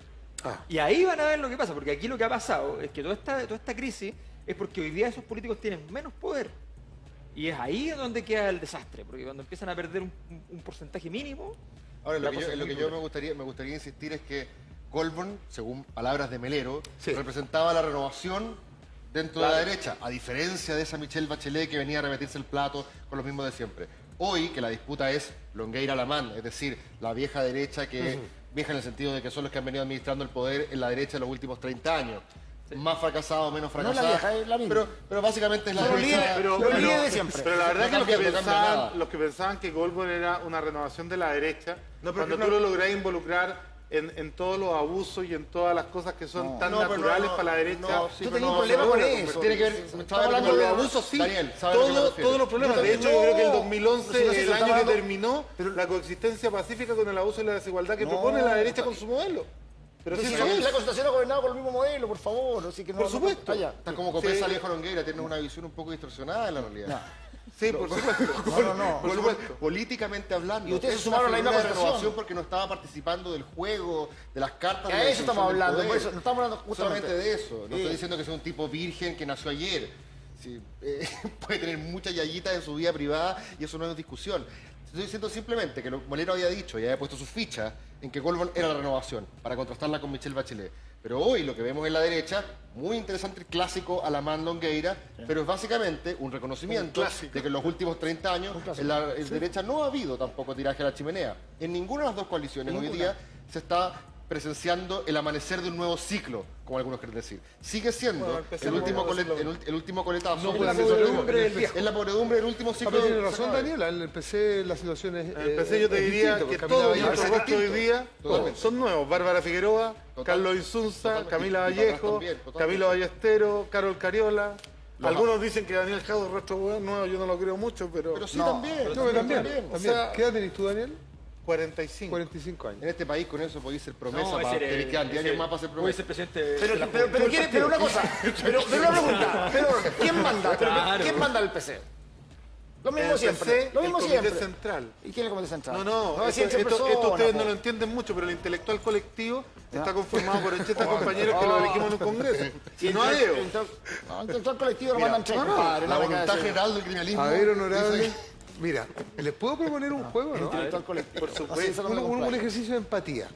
y ahí van a ver lo que pasa. Porque aquí lo que ha pasado es que toda esta crisis es porque hoy día esos políticos tienen menos poder. Y es ahí donde queda el desastre, porque cuando empiezan a perder un porcentaje mínimo... Ahora, lo que yo me gustaría insistir es que Goldman, según palabras de Melero, representaba la renovación dentro de la derecha, a diferencia de esa Michelle Bachelet que venía a repetirse el plato con los mismos de siempre. Hoy, que la disputa es Longueira-Lamán, es decir, la vieja derecha que vieja en el sentido de que son los que han venido administrando el poder en la derecha en los últimos 30 años. Más fracasado, menos fracasado. No la vieja, es la misma. Pero básicamente es la derecha. Pero de siempre. Pero la verdad es que los que pensaban que Goldman era una renovación de la derecha, cuando tú lo lográs involucrar en todos los abusos y en todas las cosas que son tan naturales para la derecha. Tú tenías un problema con eso. Tiene que ver, estaba hablando de los abusos, sí. Daniel, todos los problemas. De hecho, yo creo que el 2011 es el año que terminó la coexistencia pacífica con el abuso y la desigualdad que propone la derecha con su modelo. Pero si la Constitución ha gobernado por el mismo modelo, por favor. Así que por supuesto. Está como Copesa Alejo Longueira, tiene una visión un poco distorsionada de la realidad. Sí, por supuesto. Por supuesto. Políticamente hablando. Y ustedes se sumaron a la misma renovación porque no estaba participando del juego, de las cartas. De eso estamos hablando, por eso no estamos hablando justamente de eso. No estoy diciendo que sea un tipo virgen que nació ayer. Sí, puede tener muchas yayitas en su vida privada y eso no es discusión. Estoy diciendo simplemente que Molero había dicho y había puesto sus fichas en que Goldman era la renovación, para contrastarla con Michelle Bachelet. Pero hoy lo que vemos en la derecha, muy interesante el clásico Alamán Longueira, pero es básicamente un reconocimiento de que en los últimos 30 años en la derecha no ha habido tampoco tiraje a la chimenea. En ninguna de las dos coaliciones hoy día se está presenciando el amanecer de un nuevo ciclo, como algunos quieren decir. Sigue siendo el último coletazo. Es la podredumbre del último ciclo. Tiene razón, Daniela. En el PC la situación es... En el PC yo te diría que todos nuestros rostros hoy día son nuevos. Bárbara Figueroa, Carlos Insunza, Camila Vallejo, Camilo Ballestero, Carol Cariola. Algunos dicen que Daniel Jadwe es rostro nuevo, yo no lo creo mucho, pero... Pero sí, también. ¿Qué edad tenés tú, Daniel? 45 años. En este país con eso podéis ser promesa para que quedan 10 años más para ser promesa. Pero una cosa, pero una pregunta, ¿quién manda? ¿Quién manda el PC? Lo mismo siempre. Lo mismo siempre. El Comité Central. ¿Y quién es el Comité Central? No, esto ustedes no lo entienden mucho, pero el intelectual colectivo está conformado por 80 compañeros que lo elegimos en un congreso. Y no hay el intelectual colectivo lo mandan tres, compadre. La voluntad general del criminalismo. A ver, honorable. Mira, ¿les puedo proponer un juego, no? Por supuesto. Un ejercicio de empatía.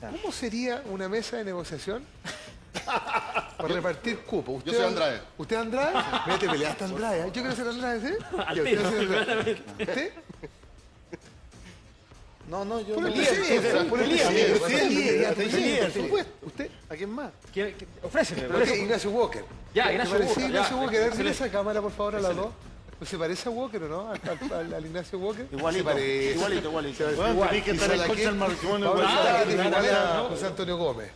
¿Cómo sería una mesa de negociación para repartir cupo? Yo soy Andrade. ¿Usted es Andrade? Mira, te peleaste Andrade. Yo quiero ser Andrade, ¿sí? ¿Usted? No, yo... Por supuesto. ¿Usted? ¿A quién más? Ofréceme. Ignacio Walker. Ya, Ignacio Walker. A ver, esa cámara, por favor, a las dos. ¿Se parece a Walker o no? ¿Al Ignacio Walker? Igualito. Tenés que estar en contra del matrimonio. Igual a José Antonio Gómez.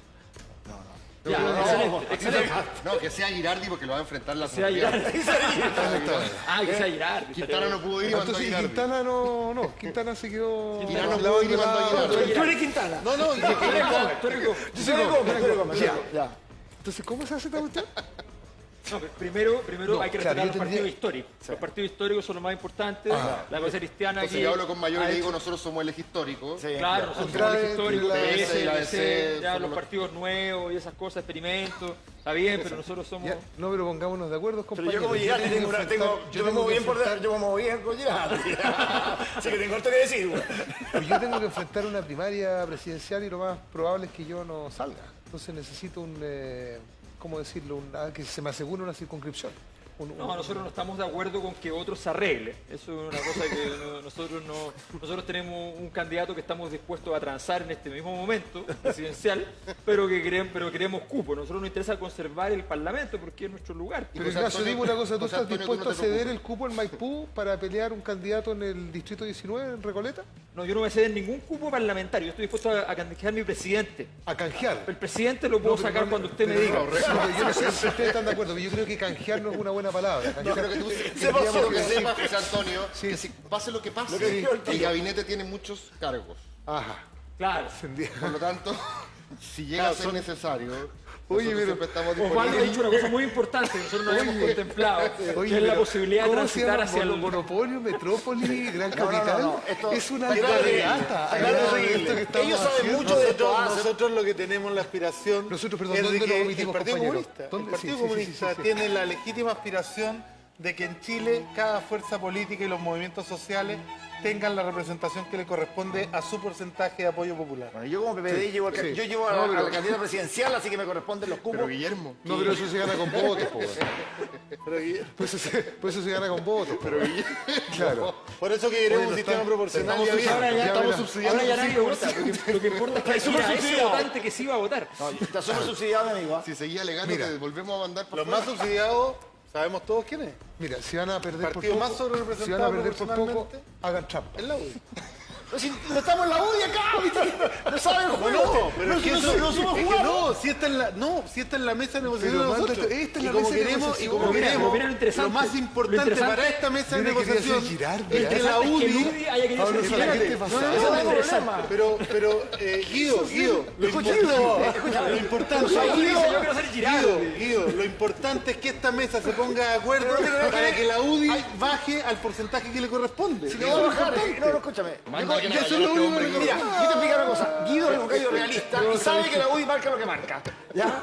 No, que sea Girardi porque lo va a enfrentar la sea Girardi. que sea Girardi. Quintana no pudo ir y mandó a Girardi. Quintana no, Quintana se quedó... Quintana no pudo ir y mandó a Girardi. Tú eres Quintana. No, tú eres Gómez. Ya. Entonces, ¿cómo se hace esta cuestión? No, primero hay que respetar los partidos históricos. Sí. Los partidos históricos son los más importantes. La cosa cristiana entonces yo hablo con Mayor y le digo, nosotros somos el eje histórico. Sí, claro, nosotros somos el eje histórico, PS, ya los partidos nuevos y esas cosas, experimentos. Está bien, pero nosotros somos... Ya, no, pero pongámonos de acuerdo, compañeros. Pero yo me muevo bien con Girardi. Así que tengo harto que decir. Pues yo tengo que enfrentar una primaria presidencial y lo más probable es que yo no salga. Entonces necesito un... ¿cómo decirlo? Que se me asegure una circunscripción. Nosotros no estamos de acuerdo con que otro se arregle. Eso es una cosa que nosotros tenemos un candidato que estamos dispuestos a transar en este mismo momento presidencial, pero queremos cupo. Nosotros nos interesa conservar el Parlamento porque es nuestro lugar. Pero Ignacio, dime una cosa, ¿tú estás dispuesto a ceder el cupo en Maipú para pelear un candidato en el distrito 19 en Recoleta? No, yo no voy a ceder ningún cupo parlamentario. Yo estoy dispuesto a canjear mi presidente. ¿A canjear? El presidente lo puedo sacar cuando usted me diga. Yo no sé si ustedes están de acuerdo, pero yo creo que canjear no es una buena palabra. No, creo que tú sepas, José Antonio, que si pase lo que pase, el gabinete tiene muchos cargos. Ajá. Claro. Por lo tanto, si llega a ser necesario... Oye, pero Osvaldo ha dicho una cosa muy importante que nosotros no habíamos contemplado, que es la posibilidad de transitar hacia el monopolio, metrópoli, gran capital. Es una regata. Ellos saben mucho de esto. Nosotros lo que tenemos la aspiración es de que el Partido Comunista tiene la legítima aspiración de que en Chile cada fuerza política y los movimientos sociales tengan la representación que le corresponde a su porcentaje de apoyo popular. Bueno, yo como PPD llevo a la candidata presidencial, así que me corresponden los cupos. Pero Guillermo... No, pero eso se gana con votos, pues eso se gana con votos. Pero Guillermo... Claro. Por eso que queremos un sistema proporcional. Ahora ya estamos subsidiando. Ahora ya nadie vota. Lo que importa es que haya ese votante que sí va a votar. Está súper subsidiado, amigo. Si seguía alegando, te volvemos a mandar por los más subsidiados... ¿Sabemos todos quién es? Mira, si van a perder por poco, más hagan trampa. En la UDI. Pero si no estamos en la UDI acá, no saben jugar. No, pero es que no somos jugadores. Si esta es la mesa de negociación de nosotros. Y como queremos, lo más importante para esta mesa de negociación es que la UDI... Pero, Guido, lo importante es que esta mesa se ponga de acuerdo para que la UDI baje al porcentaje que le corresponde. Si no va a bajar, no, escúchame. Mira, yo te explico una cosa. Guido es un gallo realista y sabe que la UDI marca lo que marca. ¿Ya?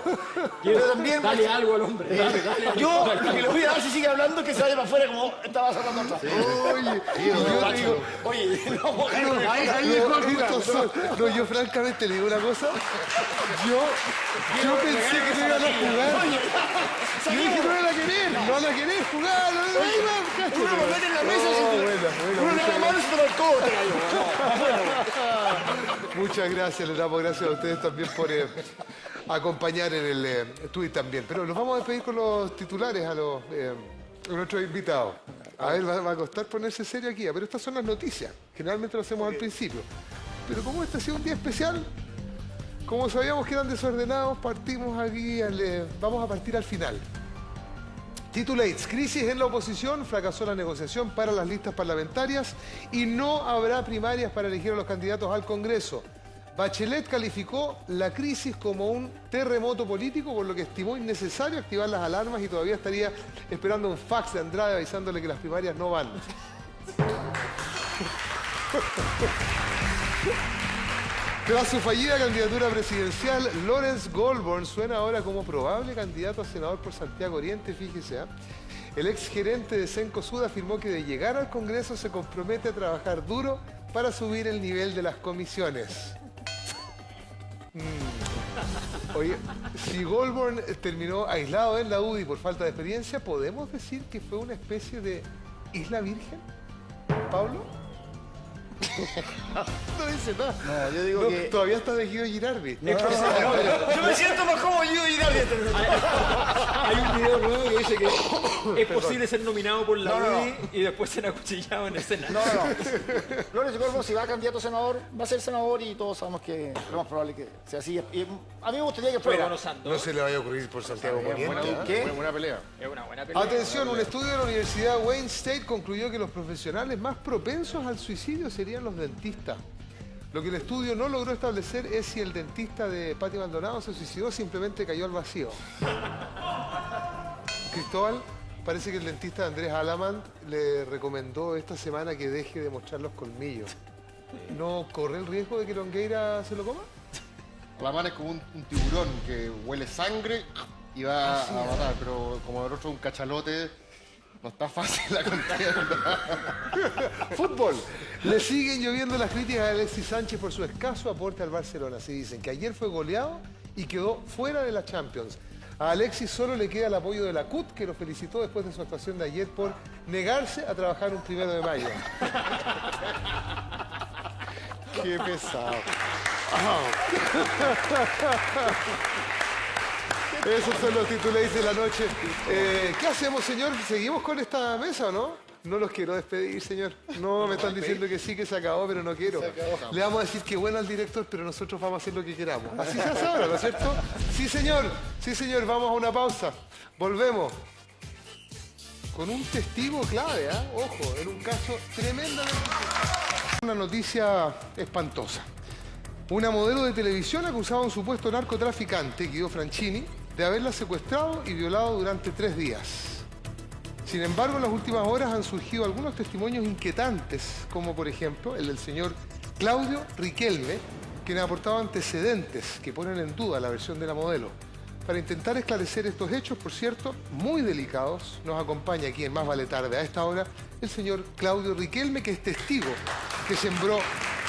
Pero también... Dale algo al hombre. Yo lo que le voy a dar si sigue hablando es que se vaya para afuera como estaba hablando atrás. Oye, no, yo francamente le digo una cosa. Yo pensé que no iban a jugar. Yo dije, no van a querer jugar. Uno lo mete en la mesa y uno le da la mano y se toma el cobre. Muchas gracias, les damos gracias a ustedes también por acompañar en el tuit también. Pero nos vamos a despedir con los titulares a nuestros invitados. A ver, va a costar ponerse serio aquí, pero estas son las noticias. Generalmente lo hacemos al principio. Pero como este ha sido un día especial, como sabíamos que eran desordenados, partimos aquí, vamos a partir al final. Titulates, crisis en la oposición, fracasó la negociación para las listas parlamentarias y no habrá primarias para elegir a los candidatos al Congreso. Bachelet calificó la crisis como un terremoto político, por lo que estimó innecesario activar las alarmas y todavía estaría esperando un fax de Andrade avisándole que las primarias no van. Tras su fallida candidatura presidencial, Lawrence Goldborn suena ahora como probable candidato a senador por Santiago Oriente, fíjese. El exgerente de Cencosud afirmó que de llegar al Congreso se compromete a trabajar duro para subir el nivel de las comisiones. Oye, si Goldborn terminó aislado en la UDI por falta de experiencia, ¿podemos decir que fue una especie de isla virgen? ¿Pablo? No dice nada. No, yo digo que... Todavía está de Guido Girardi. Yo me siento más como Guido Girardi. Hay un video nuevo que dice que es posible ser nominado por la UDI y después ser acuchillado en escena. No. Lawrence Goldman, si va candidato a senador, va a ser senador y todos sabemos que lo más probable que sea así. Y a mí me gustaría que fuera. No se le vaya a ocurrir por Santiago Poniente. ¿Qué? Buena pelea. Es una buena pelea. Atención, un estudio de la Universidad Wayne State concluyó que los profesionales más propensos al suicidio serían los dentistas. Lo que el estudio no logró establecer es si el dentista de Patio Maldonado se suicidó o simplemente cayó al vacío. Cristóbal, parece que el dentista Andrés Alamán le recomendó esta semana que deje de mostrar los colmillos. ¿No corre el riesgo de que Longueira se lo coma? Alamán es como un tiburón que huele sangre y va a matar, pero como el otro es un cachalote, no está fácil la contienda. Fútbol. Le siguen lloviendo las críticas a Alexis Sánchez por su escaso aporte al Barcelona. Así dicen que ayer fue goleado y quedó fuera de la Champions. A Alexis solo le queda el apoyo de la CUT, que lo felicitó después de su actuación de ayer por negarse a trabajar un 1 de mayo. Qué pesado. Esos son los titulares de la noche. ¿Qué hacemos, señor? ¿Seguimos con esta mesa o no? No los quiero despedir, señor. No, me están diciendo que sí, que se acabó, pero no quiero. Le vamos a decir que bueno al director, pero nosotros vamos a hacer lo que queramos. Así se hace ahora, ¿no es cierto? Sí, señor. Sí, señor. Vamos a una pausa. Volvemos. Con un testigo clave, ¿eh? Ojo, en un caso tremendamente... Una noticia espantosa. Una modelo de televisión acusaba a un supuesto narcotraficante, Guido Franchini, de haberla secuestrado y violado durante 3 días. Sin embargo, en las últimas horas han surgido algunos testimonios inquietantes, como por ejemplo el del señor Claudio Riquelme, quien ha aportado antecedentes que ponen en duda la versión de la modelo. Para intentar esclarecer estos hechos, por cierto, muy delicados, nos acompaña aquí en Más Vale Tarde a esta hora el señor Claudio Riquelme, que es testigo que sembró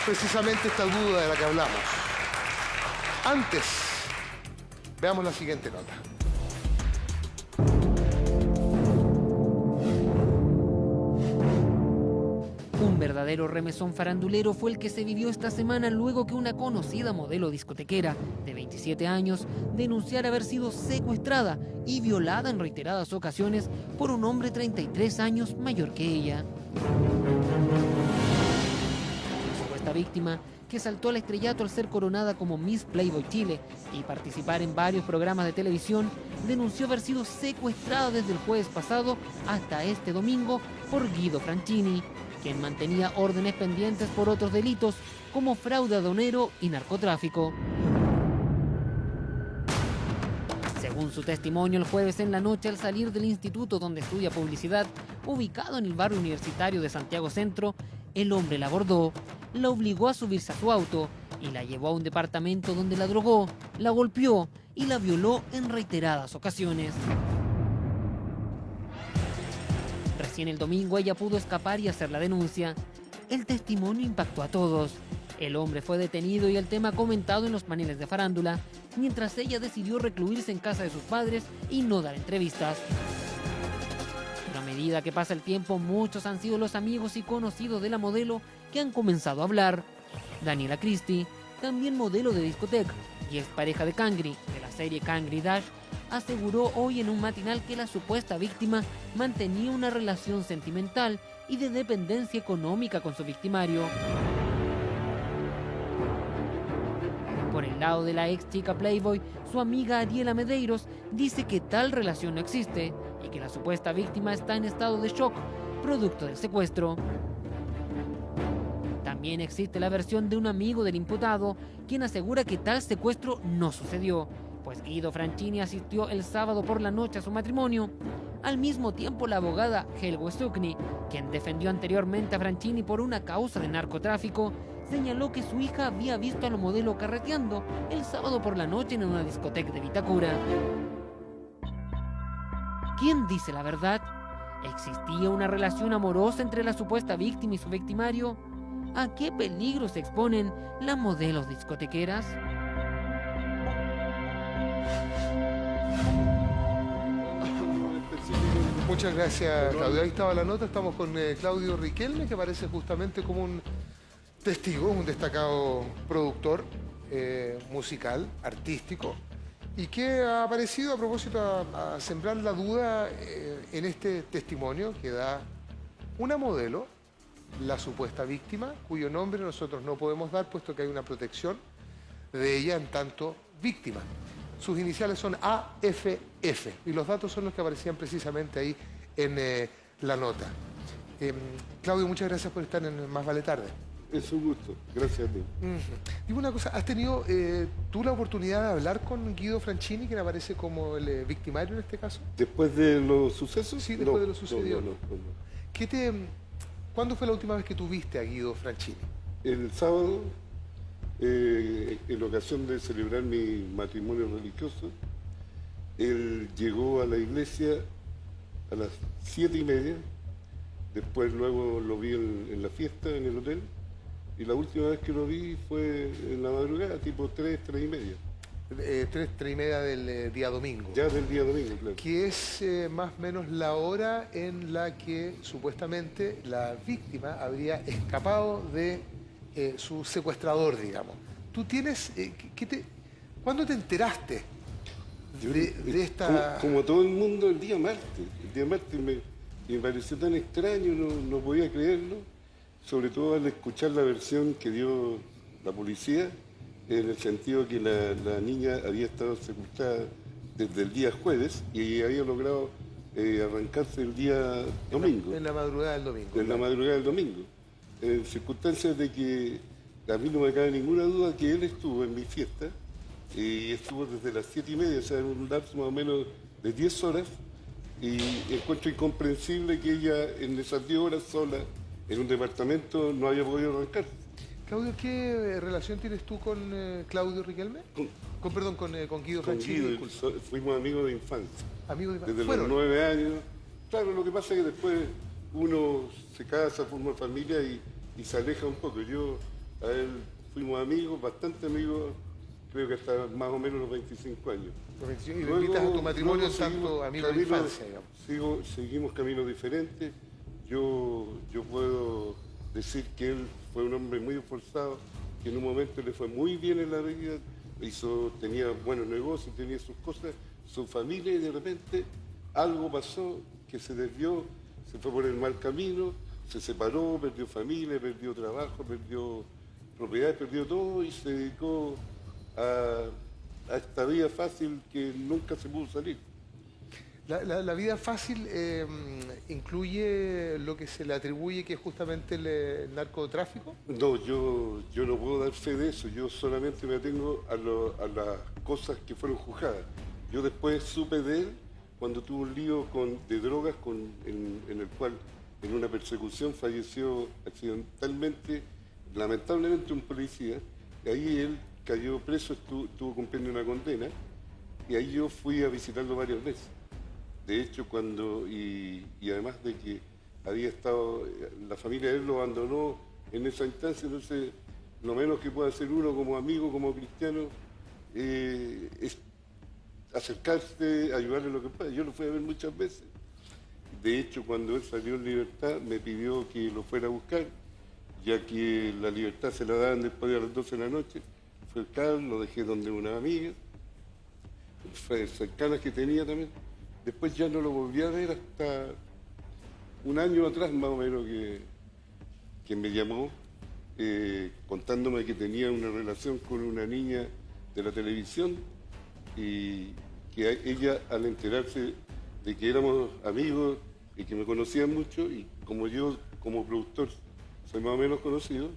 precisamente esta duda de la que hablamos. Antes, veamos la siguiente nota. Un verdadero remesón farandulero fue el que se vivió esta semana luego que una conocida modelo discotequera de 27 años denunciara haber sido secuestrada y violada en reiteradas ocasiones por un hombre 33 años mayor que ella. La supuesta víctima, que saltó al estrellato al ser coronada como Miss Playboy Chile y participar en varios programas de televisión, denunció haber sido secuestrada desde el jueves pasado hasta este domingo por Guido Franchini, quien mantenía órdenes pendientes por otros delitos como fraude aduanero y narcotráfico. Según su testimonio, el jueves en la noche, al salir del instituto donde estudia publicidad, ubicado en el barrio universitario de Santiago Centro, el hombre la abordó, la obligó a subirse a su auto y la llevó a un departamento donde la drogó, la golpeó y la violó en reiteradas ocasiones. Recién el domingo ella pudo escapar y hacer la denuncia. El testimonio impactó a todos. El hombre fue detenido y el tema comentado en los paneles de farándula, mientras ella decidió recluirse en casa de sus padres y no dar entrevistas. A medida que pasa el tiempo, muchos han sido los amigos y conocidos de la modelo que han comenzado a hablar. Daniela Christie, también modelo de discoteca y expareja de Cangri, de la serie Cangri Dash, aseguró hoy en un matinal que la supuesta víctima mantenía una relación sentimental y de dependencia económica con su victimario. Por el lado de la ex chica Playboy, su amiga Ariela Medeiros dice que tal relación no existe y que la supuesta víctima está en estado de shock, producto del secuestro. También existe la versión de un amigo del imputado, quien asegura que tal secuestro no sucedió, pues Guido Franchini asistió el sábado por la noche a su matrimonio. Al mismo tiempo, la abogada Helgo Stukny, quien defendió anteriormente a Franchini por una causa de narcotráfico, señaló que su hija había visto a la modelo carreteando el sábado por la noche en una discoteca de Vitacura. ¿Quién dice la verdad? ¿Existía una relación amorosa entre la supuesta víctima y su victimario? ¿A qué peligro se exponen las modelos discotequeras? Muchas gracias, Claudio. Ahí estaba la nota. Estamos con Claudio Riquelme, que aparece justamente como un testigo, un destacado productor musical, artístico, y que ha aparecido a propósito a sembrar la duda en este testimonio que da una modelo, la supuesta víctima, cuyo nombre nosotros no podemos dar puesto que hay una protección de ella en tanto víctima. Sus iniciales son AFF y los datos son los que aparecían precisamente ahí en la nota. Claudio, muchas gracias por estar en Más Vale Tarde. Es un gusto, gracias a ti. Dime una cosa, ¿has tenido tú la oportunidad de hablar con Guido Franchini, quien aparece como el victimario en este caso? ¿Después de los sucesos? Sí, después de lo sucedido. No. ¿Cuándo fue la última vez que tú viste a Guido Franchini? El sábado, en ocasión de celebrar mi matrimonio religioso, él llegó a la iglesia a las 7:30, después luego lo vi en la fiesta, en el hotel, y la última vez que lo vi fue en la madrugada, tipo 3:30. 3:30 del día domingo. Ya del día domingo, claro. Que es más o menos la hora en la que supuestamente la víctima habría escapado de su secuestrador, digamos. ¿Tú tienes... ¿Cuándo te enteraste de esta...? Como todo el mundo, el día martes. El día martes me pareció tan extraño, no podía creerlo, sobre todo al escuchar la versión que dio la policía, en el sentido que la niña había estado secuestrada desde el día jueves y había logrado arrancarse el día domingo. En la madrugada del domingo. En la madrugada del domingo. En circunstancias de que a mí no me cabe ninguna duda que él estuvo en mi fiesta y estuvo desde las 7:30, o sea, en un lapso más o menos de 10 horas, y encuentro incomprensible que ella en esas 10 horas sola en un departamento no haya podido arrancar. Claudio, ¿qué relación tienes tú con Claudio Riquelme? Con Guido Franchini. Con Guido, fuimos amigos de infancia. Amigos de infancia. Desde los 9 años. Claro, lo que pasa es que después uno se casa, forma familia y se aleja un poco. Yo a él fuimos amigos, bastante amigos, creo que hasta más o menos los 25 años. Y lo invitas a tu matrimonio en tanto amigo de infancia, digamos. Seguimos caminos diferentes. Yo puedo decir que él fue un hombre muy esforzado, que en un momento le fue muy bien en la vida, tenía buenos negocios, tenía sus cosas, su familia, y de repente algo pasó que se desvió, se fue por el mal camino, se separó, perdió familia, perdió trabajo, perdió propiedad, perdió todo y se dedicó a esta vida fácil que nunca se pudo salir. La vida fácil incluye lo que se le atribuye, que es justamente el narcotráfico. No, yo no puedo dar fe de eso, yo solamente me atengo a las cosas que fueron juzgadas. Yo después supe de él cuando tuvo un lío de drogas en el cual en una persecución falleció accidentalmente, lamentablemente, un policía, y ahí él cayó preso, estuvo cumpliendo una condena, y ahí yo fui a visitarlo varias veces. De hecho, y además de que había estado, la familia de él lo abandonó en esa instancia, entonces lo menos que puede hacer uno como amigo, como cristiano, es acercarse, ayudarle lo que pueda. Yo lo fui a ver muchas veces. De hecho, cuando él salió en libertad, me pidió que lo fuera a buscar, ya que la libertad se la daban después de las 12 de la noche. Fui acá, lo dejé donde una amiga, cercanas que tenía también. Después ya no lo volví a ver hasta un año atrás, más o menos, que me llamó contándome que tenía una relación con una niña de la televisión y que ella, al enterarse de que éramos amigos y que me conocían mucho, y como yo, como productor, soy más o menos conocido,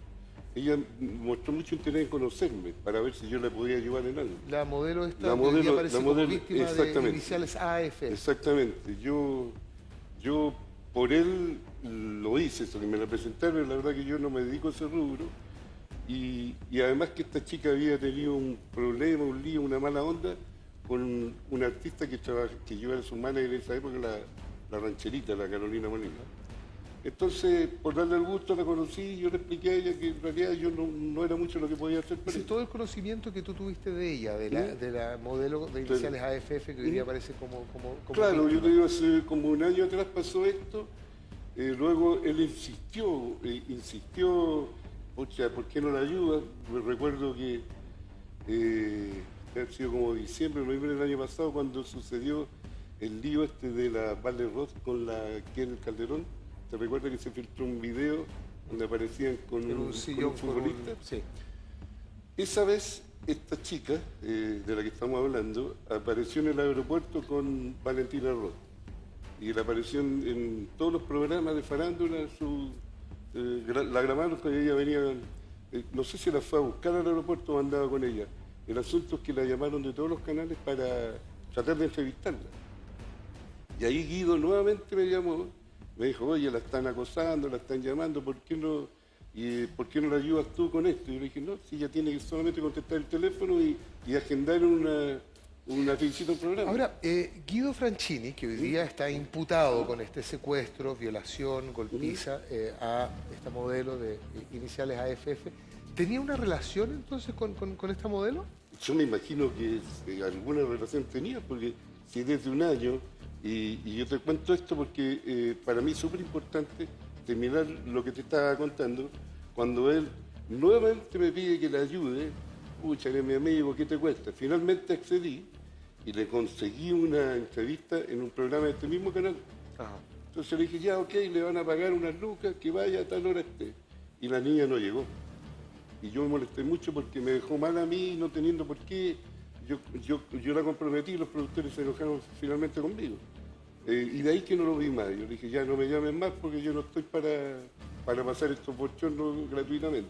ella mostró mucho interés en conocerme para ver si yo le podía ayudar en algo. La modelo esta aparece como víctima de iniciales AF. Exactamente. Yo por él lo hice, eso que me la presentaron, la verdad que yo no me dedico a ese rubro. Y además que esta chica había tenido un problema, un lío, una mala onda con un artista que llevaba su manager en esa época, la rancherita, la Carolina Molina. Entonces, por darle el gusto, la conocí y yo le expliqué a ella que en realidad yo no era mucho lo que podía hacer para ella. Todo el conocimiento que tú tuviste de ella, de la modelo de iniciales AFF, que hoy día aparece como claro, yo te digo, hace como un año atrás pasó esto, luego él insistió, oye, ¿por qué no la ayuda? Recuerdo que ha sido como diciembre, noviembre del año pasado, cuando sucedió el lío este de la Vale Roth con la Kenneth Calderón. ¿Te recuerdas que se filtró un video donde aparecían con un futbolista? Sí. Esa vez, esta chica, de la que estamos hablando, apareció en el aeropuerto con Valentina Roth. Y la apareció en todos los programas de farándula, la grabaron cuando ella venía, no sé si la fue a buscar al aeropuerto o andaba con ella. El asunto es que la llamaron de todos los canales para tratar de entrevistarla. Y ahí Guido nuevamente me llamó, me dijo, oye, la están acosando, la están llamando, ¿por qué no la ayudas tú con esto? Y yo le dije, no, si ella tiene que solamente contestar el teléfono y agendar una visita al programa. Ahora, Guido Franchini, que hoy día está imputado con este secuestro, violación, golpiza a esta modelo de iniciales AFF, ¿tenía una relación entonces con esta modelo? Yo me imagino que alguna relación tenía, porque si desde un año, y yo te cuento esto porque para mí es súper importante terminar lo que te estaba contando, cuando él nuevamente me pide que le ayude, pucha, eres mi amigo, ¿qué te cuesta? Finalmente accedí y le conseguí una entrevista en un programa de este mismo canal. Ajá. Entonces le dije, ya, ok, le van a pagar unas lucas, que vaya a tal hora esté. Y la niña no llegó. Y yo me molesté mucho porque me dejó mal a mí, no teniendo por qué. Yo la comprometí y los productores se enojaron finalmente conmigo. Y de ahí que no lo vi más. Yo le dije, ya no me llamen más porque yo no estoy para pasar estos bochornos gratuitamente.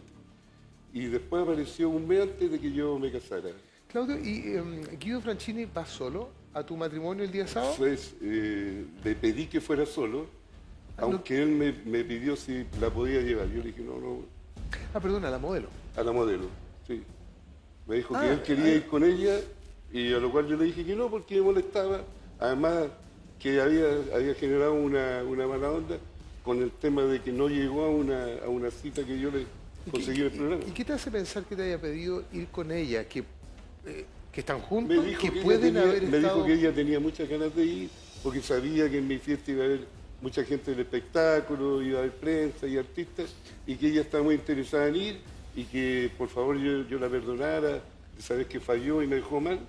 Y después apareció un mes antes de que yo me casara. Claudio, ¿y Guido Franchini va solo a tu matrimonio el día sábado? Pues le pedí que fuera solo, aunque él me pidió si la podía llevar. Yo le dije, no. Ah, perdón, a la modelo. A la modelo, sí. Me dijo que él quería ir con ella, y a lo cual yo le dije que no, porque me molestaba. Además, que había generado una mala onda con el tema de que no llegó a una cita que yo le conseguí en el programa. ¿Y qué te hace pensar que te haya pedido ir con ella? ¿Que están juntos? Me dijo que ella tenía muchas ganas de ir, porque sabía que en mi fiesta iba a haber mucha gente del espectáculo, iba a haber prensa y artistas, y que ella estaba muy interesada en ir, y que por favor yo la perdonara, sabes que falló y me dejó mal.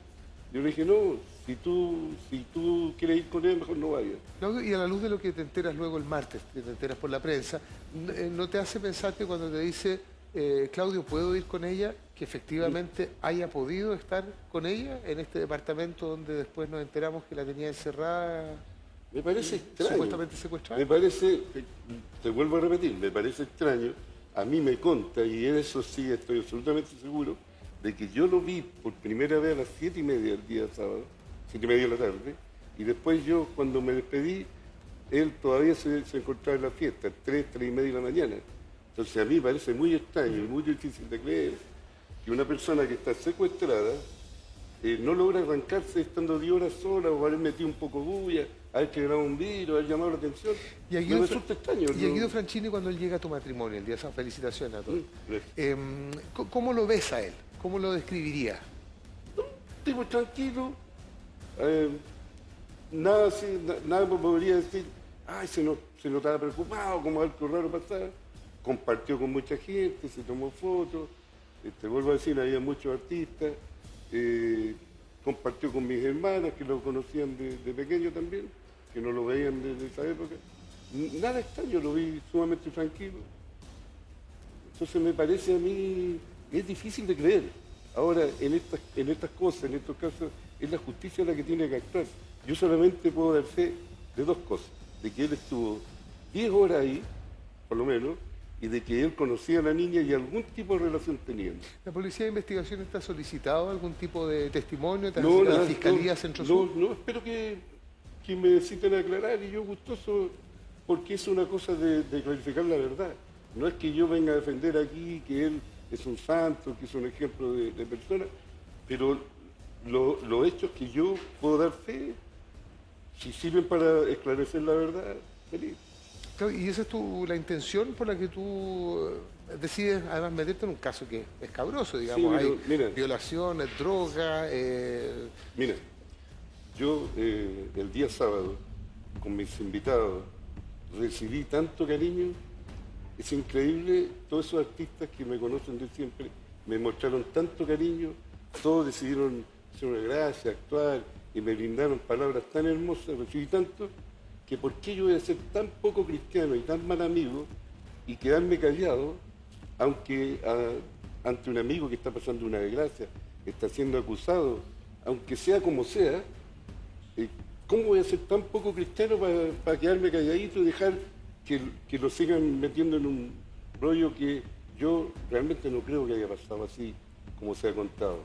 Yo le dije, no, si tú quieres ir con ella, mejor no vayas. Claudio, y a la luz de lo que te enteras luego el martes, que te enteras por la prensa, ¿no te hace pensar que cuando te dice, Claudio, ¿puedo ir con ella?, que efectivamente haya podido estar con ella en este departamento donde después nos enteramos que la tenía encerrada? Me parece extraño. Supuestamente secuestrada. Me parece, te vuelvo a repetir, me parece extraño. A mí me consta, y en eso sí estoy absolutamente seguro, de que yo lo vi por primera vez a las 7:30 del día sábado, 7:30 de la tarde, y después yo, cuando me despedí, él todavía se encontraba en la fiesta, 3:30 de la mañana. Entonces a mí me parece muy extraño y muy difícil de creer que una persona que está secuestrada no logra arrancarse estando 10 horas sola o haber metido un poco bulla, haber generado un virus, haber llamado la atención. Me resulta extraño. Y a Guido Franchini, cuando él llega a tu matrimonio, el día de esa felicitaciones a todos, ¿cómo lo ves a él? ¿Cómo lo describirías? Un tipo tranquilo, nada me podría decir, ay, se notaba preocupado, como algo raro pasaba. Compartió con mucha gente, se tomó fotos, vuelvo a decir, había muchos artistas, compartió con mis hermanas que lo conocían de pequeño también, que no lo veían desde esa época. Nada extraño, lo vi sumamente tranquilo. Entonces me parece a mí, es difícil de creer. Ahora, en estas cosas, en estos casos, es la justicia la que tiene que actuar. Yo solamente puedo dar fe de dos cosas, de que él estuvo 10 horas ahí, por lo menos, y de que él conocía a la niña y algún tipo de relación tenían. ¿La Policía de Investigación está solicitado algún tipo de testimonio? No, ¿La Fiscalía Centro Sur? No, espero que me citen a aclarar, y yo gustoso, porque es una cosa de clarificar la verdad. No es que yo venga a defender aquí que él es un santo, que es un ejemplo de persona, pero los hechos que yo puedo dar fe, si sirven para esclarecer la verdad, feliz. ¿Y esa es la intención por la que tú decides además meterte en un caso que es escabroso, digamos? Sí, hay violaciones, droga... Mira, yo el día sábado, con mis invitados, recibí tanto cariño. Es increíble, todos esos artistas que me conocen de siempre me mostraron tanto cariño, todos decidieron hacer una gracia, actuar, y me brindaron palabras tan hermosas, recibí tanto, que por qué yo voy a ser tan poco cristiano y tan mal amigo y quedarme callado, aunque ante un amigo que está pasando una desgracia, está siendo acusado, aunque sea como sea, ¿cómo voy a ser tan poco cristiano para quedarme calladito y dejar que lo sigan metiendo en un rollo que yo realmente no creo que haya pasado así como se ha contado?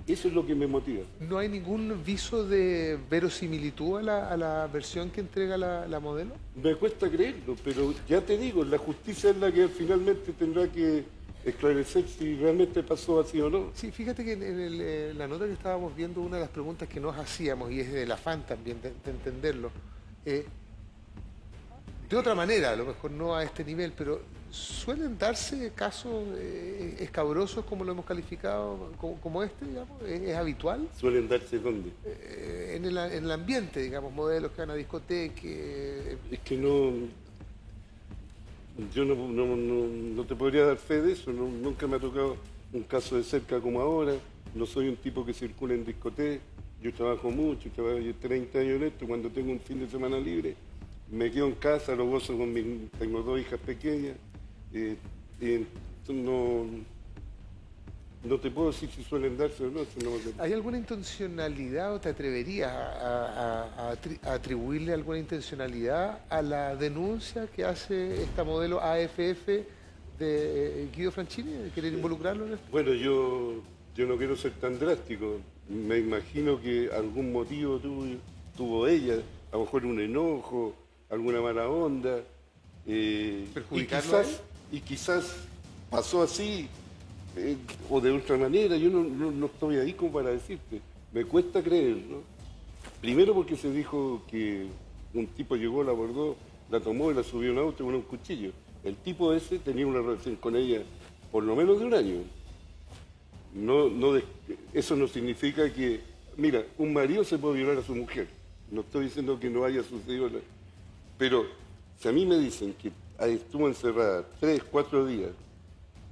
Eso es lo que me motiva. ¿No hay ningún viso de verosimilitud a la versión que entrega la modelo? Me cuesta creerlo, pero ya te digo, la justicia es la que finalmente tendrá que esclarecer si realmente pasó así o no. Sí, fíjate que en la nota que estábamos viendo, una de las preguntas que nos hacíamos, y es del afán también de entenderlo, de otra manera, a lo mejor no a este nivel, pero suelen darse casos escabrosos, como lo hemos calificado, como este, digamos. ¿Es habitual? ¿Suelen darse dónde? En el ambiente, digamos, modelos que van a discotecas. Es que no... Yo no te podría dar fe de eso, nunca me ha tocado un caso de cerca como ahora, no soy un tipo que circula en discotecas, yo trabajo mucho, trabajo 30 años en esto, cuando tengo un fin de semana libre, me quedo en casa, lo gozo tengo 2 hijas pequeñas, no te puedo decir si suelen darse o no. ¿Hay alguna intencionalidad o te atreverías a atribuirle alguna intencionalidad a la denuncia que hace esta modelo AFF de Guido Franchini, de querer involucrarlo en esto? Bueno, yo no quiero ser tan drástico. Me imagino que algún motivo tuvo ella, a lo mejor un enojo, alguna mala onda. Y quizás pasó así. O de otra manera, yo no estoy ahí como para decirte. Me cuesta creer, ¿no? Primero porque se dijo que un tipo llegó, la abordó, la tomó y la subió a un auto con un cuchillo. El tipo ese tenía una relación con ella por lo menos de un año. Eso no significa que... Mira, un marido se puede violar a su mujer. No estoy diciendo que no haya sucedido... Pero si a mí me dicen que estuvo encerrada 3, 4 días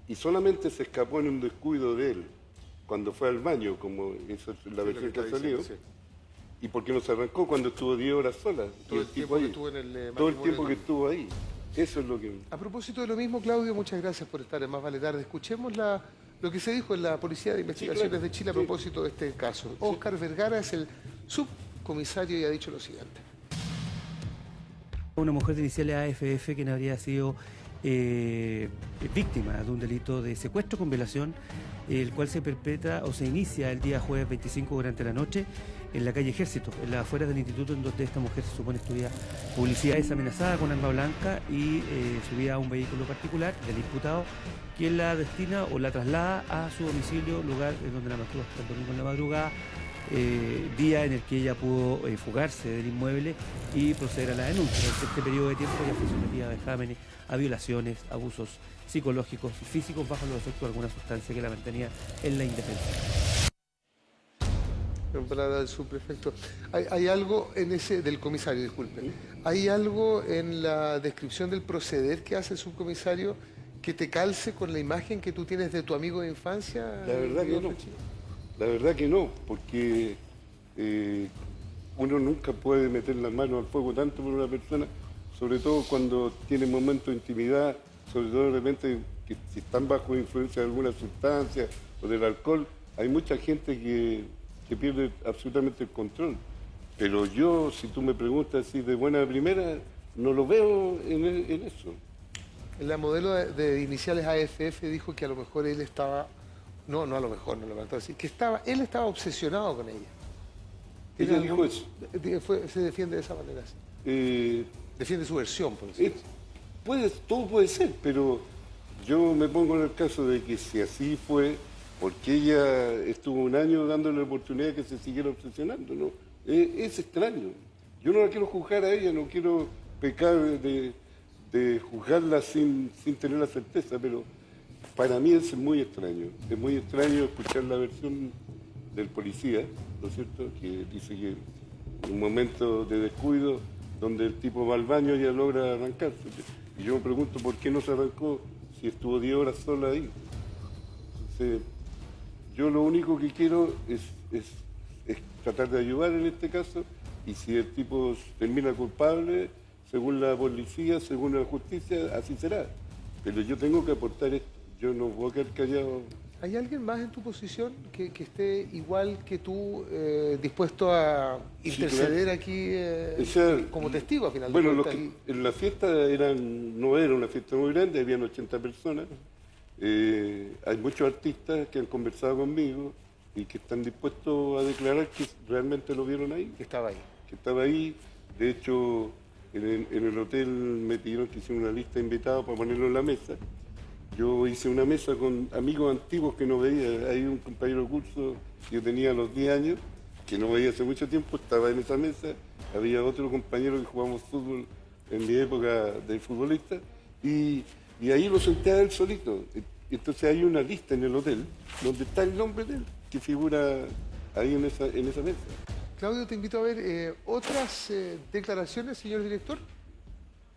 y solamente se escapó en un descuido de él cuando fue al baño, como esa es la versión que ha salido, y porque no se arrancó cuando estuvo 10 horas sola. Todo el tiempo que estuvo en el todo el tiempo que estuvo ahí. Eso es lo que... A propósito de lo mismo, Claudio, muchas gracias por estar en Más Vale Tarde. Escuchemos lo que se dijo en la Policía de Investigaciones de Chile a propósito de este caso. Óscar Vergara es el subcomisario y ha dicho lo siguiente. Una mujer de iniciales AFF quien habría sido víctima de un delito de secuestro con violación, el cual se perpetra o se inicia el día jueves 25 durante la noche en la calle Ejército, en las afueras del instituto en donde esta mujer se supone estudia publicidad. Es amenazada con arma blanca y subida a un vehículo particular del imputado, quien la destina o la traslada a su domicilio, lugar en donde la mantuvo hasta el domingo en la madrugada, día en el que ella pudo fugarse del inmueble y proceder a la denuncia. Durante este periodo de tiempo ella fue sometida a vejámenes, a violaciones, abusos psicológicos y físicos bajo los efectos de alguna sustancia que la mantenía en la indefensión. En palabras del subprefecto, hay algo en ese, del comisario, disculpe, ¿hay algo en la descripción del proceder que hace el subcomisario que te calce con la imagen que tú tienes de tu amigo de infancia? La verdad que no. La verdad que no, porque uno nunca puede meter las manos al fuego tanto por una persona, sobre todo cuando tiene momentos de intimidad, sobre todo de repente que si están bajo influencia de alguna sustancia o del alcohol, hay mucha gente que pierde absolutamente el control. Pero yo, si tú me preguntas si de buena primera, no lo veo en eso. La modelo de iniciales AFF dijo que a lo mejor él estaba... No a lo mejor, no lo levantó así, que él estaba obsesionado con ella. ¿Ella dijo eso? Se defiende de esa manera, sí. Defiende su versión, por decirlo así. Todo puede ser, pero yo me pongo en el caso de que si así fue, porque ella estuvo un año dándole la oportunidad de que se siguiera obsesionando, ¿no? Es extraño. Yo no la quiero juzgar a ella, no quiero pecar de juzgarla sin tener la certeza, pero para mí es muy extraño. Es muy extraño escuchar la versión del policía, ¿no es cierto?, que dice que en un momento de descuido, donde el tipo va al baño, ya logra arrancarse. Y yo me pregunto por qué no se arrancó si estuvo 10 horas sola ahí. Entonces, yo lo único que quiero es es tratar de ayudar en este caso, y si el tipo termina culpable, según la policía, según la justicia, así será. Pero yo tengo que aportar esto, yo no voy a quedar callado. ¿Hay alguien más en tu posición que esté igual que tú, dispuesto a interceder aquí como testigo, a final de cuentas? Bueno, en la fiesta no era una fiesta muy grande, habían 80 personas. Hay muchos artistas que han conversado conmigo y que están dispuestos a declarar que realmente lo vieron ahí. Que estaba ahí. Que estaba ahí. De hecho, en el hotel me pidieron que hiciera una lista de invitados para ponerlo en la mesa. Yo hice una mesa con amigos antiguos que no veía. Hay un compañero de curso que yo tenía a los 10 años, que no veía hace mucho tiempo, estaba en esa mesa. Había otro compañero que jugábamos fútbol en mi época de futbolista. Y ahí lo senté a él solito. Entonces hay una lista en el hotel donde está el nombre de él, que figura ahí en esa mesa. Claudio, te invito a ver otras declaraciones, señor director.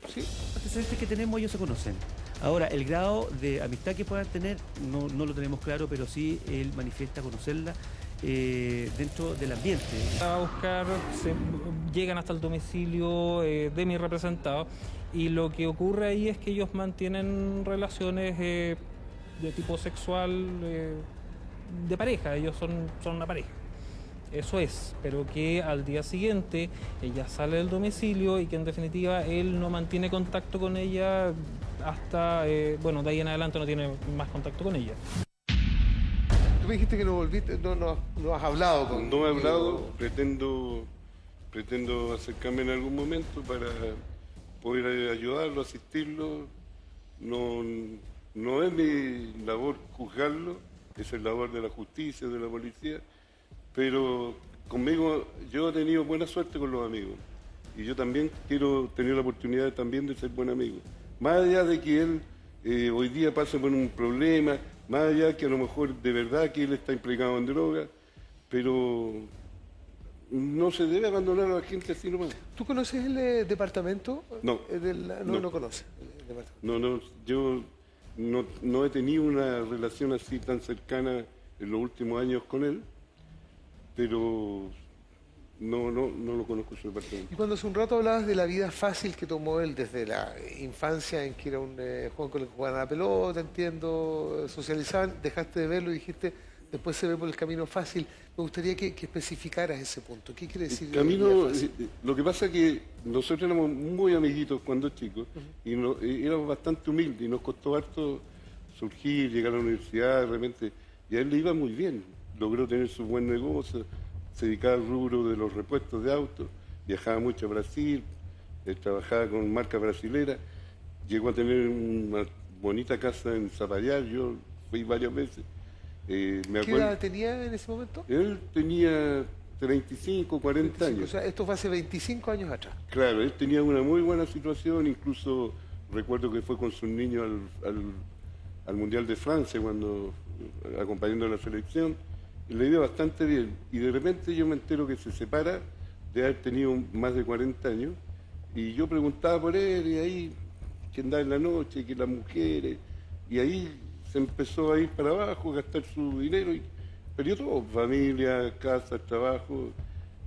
¿Sí? Antecedentes que tenemos, ellos se conocen. Ahora, el grado de amistad que puedan tener no lo tenemos claro, pero sí él manifiesta conocerla dentro del ambiente. A buscar, llegan hasta el domicilio de mi representado, y lo que ocurre ahí es que ellos mantienen relaciones de tipo sexual de pareja, ellos son una pareja. Eso es, pero que al día siguiente ella sale del domicilio y que en definitiva él no mantiene contacto con ella hasta, bueno, de ahí en adelante no tiene más contacto con ella. Tú me dijiste que no volviste, no has hablado con... No he hablado, pretendo acercarme en algún momento para poder ayudarlo, asistirlo. No es mi labor juzgarlo, es el labor de la justicia, de la policía. Pero conmigo, yo he tenido buena suerte con los amigos. Y yo también quiero tener la oportunidad también de ser buen amigo. Más allá de que él hoy día pase por un problema, más allá que a lo mejor de verdad que él está implicado en droga, pero no se debe abandonar a la gente así nomás. ¿Tú conoces el departamento? No. No conoces el departamento. Yo no he tenido una relación así tan cercana en los últimos años con él. Pero no lo conozco su departamento. Y cuando hace un rato hablabas de la vida fácil que tomó él desde la infancia, en que era un joven con el que jugaban a la pelota, entiendo, socializaban, dejaste de verlo y dijiste, después se ve por el camino fácil. Me gustaría que especificaras ese punto. ¿Qué quiere decir? El camino, lo que pasa es que nosotros éramos muy amiguitos cuando chicos, y éramos bastante humildes, y nos costó harto surgir, llegar a la universidad, de repente, y a él le iba muy bien. Logró tener su buen negocio, se dedicaba al rubro de los repuestos de autos, viajaba mucho a Brasil, trabajaba con marcas brasileras, llegó a tener una bonita casa en Zapallar, yo fui varias veces. ¿Qué edad tenía en ese momento? Él tenía 35, 40 años. O sea, esto fue hace 25 años atrás. Claro, él tenía una muy buena situación, incluso recuerdo que fue con sus niños al Mundial de Francia, acompañando a la selección. Le iba bastante bien, y de repente yo me entero que se separa de haber tenido más de 40 años, y yo preguntaba por él, y ahí que andaba en la noche, que las mujeres, y ahí se empezó a ir para abajo, a gastar su dinero, y perdió todo, familia, casa, trabajo,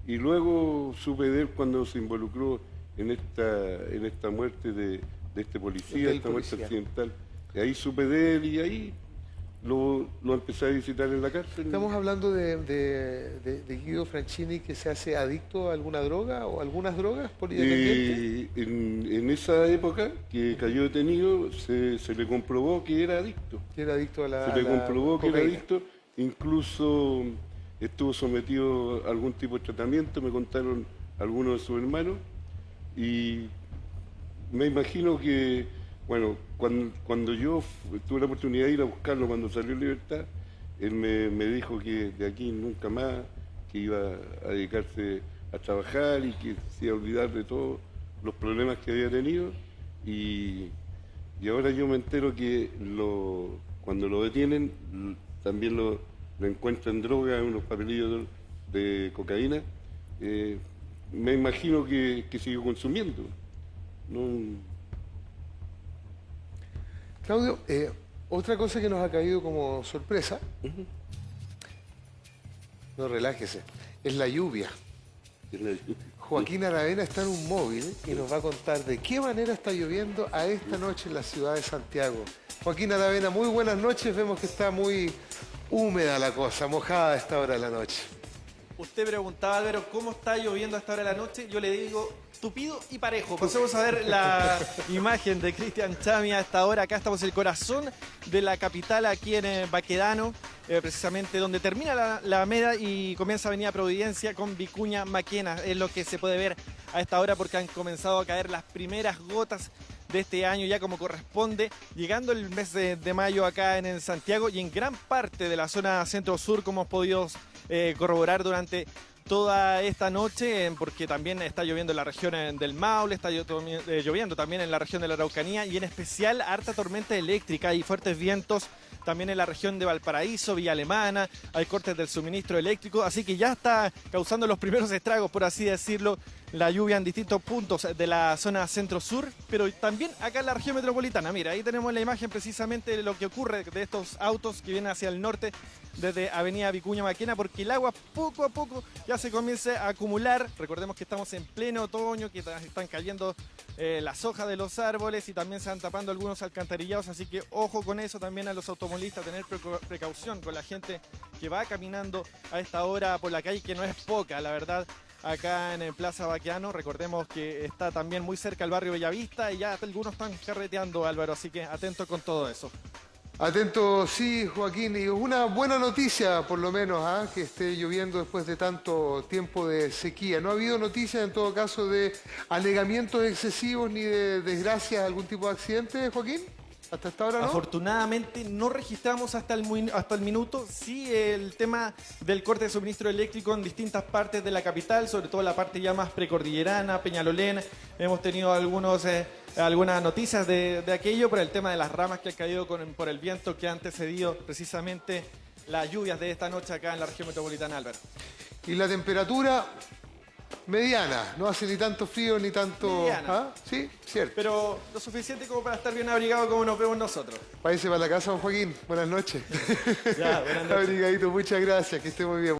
y luego supe de él cuando se involucró en esta muerte de este policía, esta muerte accidental, y ahí supe de él, y ahí lo empecé a visitar en la cárcel. ¿Estamos hablando de Guido Franchini, que se hace adicto a alguna droga o algunas drogas por independiente? En esa época que cayó detenido se le comprobó que era adicto. Que era adicto a la Se le comprobó que cocaína. era adicto, incluso estuvo sometido a algún tipo de tratamiento, me contaron algunos de sus hermanos, y me imagino que, bueno, cuando yo tuve la oportunidad de ir a buscarlo cuando salió en libertad, él me dijo que de aquí nunca más, que iba a dedicarse a trabajar y que se iba a olvidar de todos los problemas que había tenido, y ahora yo me entero que cuando lo detienen también lo encuentran droga en unos papelillos de cocaína. Me imagino que sigue consumiendo. Claudio, otra cosa que nos ha caído como sorpresa, no relájese, Es la lluvia. Joaquín Aravena está en un móvil y nos va a contar de qué manera está lloviendo a esta noche en la ciudad de Santiago. Joaquín Aravena, muy buenas noches. Vemos que está muy húmeda la cosa, mojada a esta hora de la noche. Usted preguntaba, Álvaro, ¿cómo está lloviendo a esta hora de la noche? Yo le digo tupido y parejo. Pasemos a ver la imagen de Cristian Chami a esta hora. Acá estamos en el corazón de la capital, aquí en Baquedano, precisamente donde termina la Alameda y comienza Avenida Providencia con Vicuña Maquena. Es lo que se puede ver a esta hora porque han comenzado a caer las primeras gotas de este año ya como corresponde, llegando el mes de mayo acá en Santiago y en gran parte de la zona centro-sur, como hemos podido corroborar durante toda esta noche, porque también está lloviendo en la región del Maule, está lloviendo también en la región de la Araucanía y en especial harta tormenta eléctrica y fuertes vientos también en la región de Valparaíso, Villa Alemana, hay cortes del suministro eléctrico, así que ya está causando los primeros estragos, por así decirlo, la lluvia en distintos puntos de la zona centro-sur, pero también acá en la región metropolitana. Mira, ahí tenemos la imagen precisamente de lo que ocurre de estos autos que vienen hacia el norte desde Avenida Vicuña Maquena, porque el agua poco a poco ya se comienza a acumular. Recordemos que estamos en pleno otoño, que están cayendo las hojas de los árboles y también se van tapando algunos alcantarillados, así que ojo con eso también a los automovilistas, tener precaución con la gente que va caminando a esta hora por la calle, que no es poca, la verdad. Acá en Plaza Baquedano, recordemos que está también muy cerca el barrio Bellavista y ya algunos están carreteando, Álvaro, así que atento con todo eso. Atento, sí, Joaquín, y una buena noticia por lo menos, que esté lloviendo después de tanto tiempo de sequía. No ha habido noticias en todo caso de alegamientos excesivos ni de desgracias, algún tipo de accidente, Joaquín. ¿Hasta esta hora no? Afortunadamente no registramos hasta el minuto, sí el tema del corte de suministro eléctrico en distintas partes de la capital, sobre todo la parte ya más precordillerana, Peñalolén. Hemos tenido algunas noticias de aquello por el tema de las ramas que han caído por el viento que ha antecedido precisamente las lluvias de esta noche acá en la región metropolitana, Álvaro. ¿Y la temperatura? Mediana, no hace ni tanto frío ni tanto... Mediana. Sí, cierto. Pero lo suficiente como para estar bien abrigado como nos vemos nosotros. Váyase para la casa, don Joaquín. Buenas noches. Ya, buenas noches. Abrigadito, muchas gracias, que esté muy bien.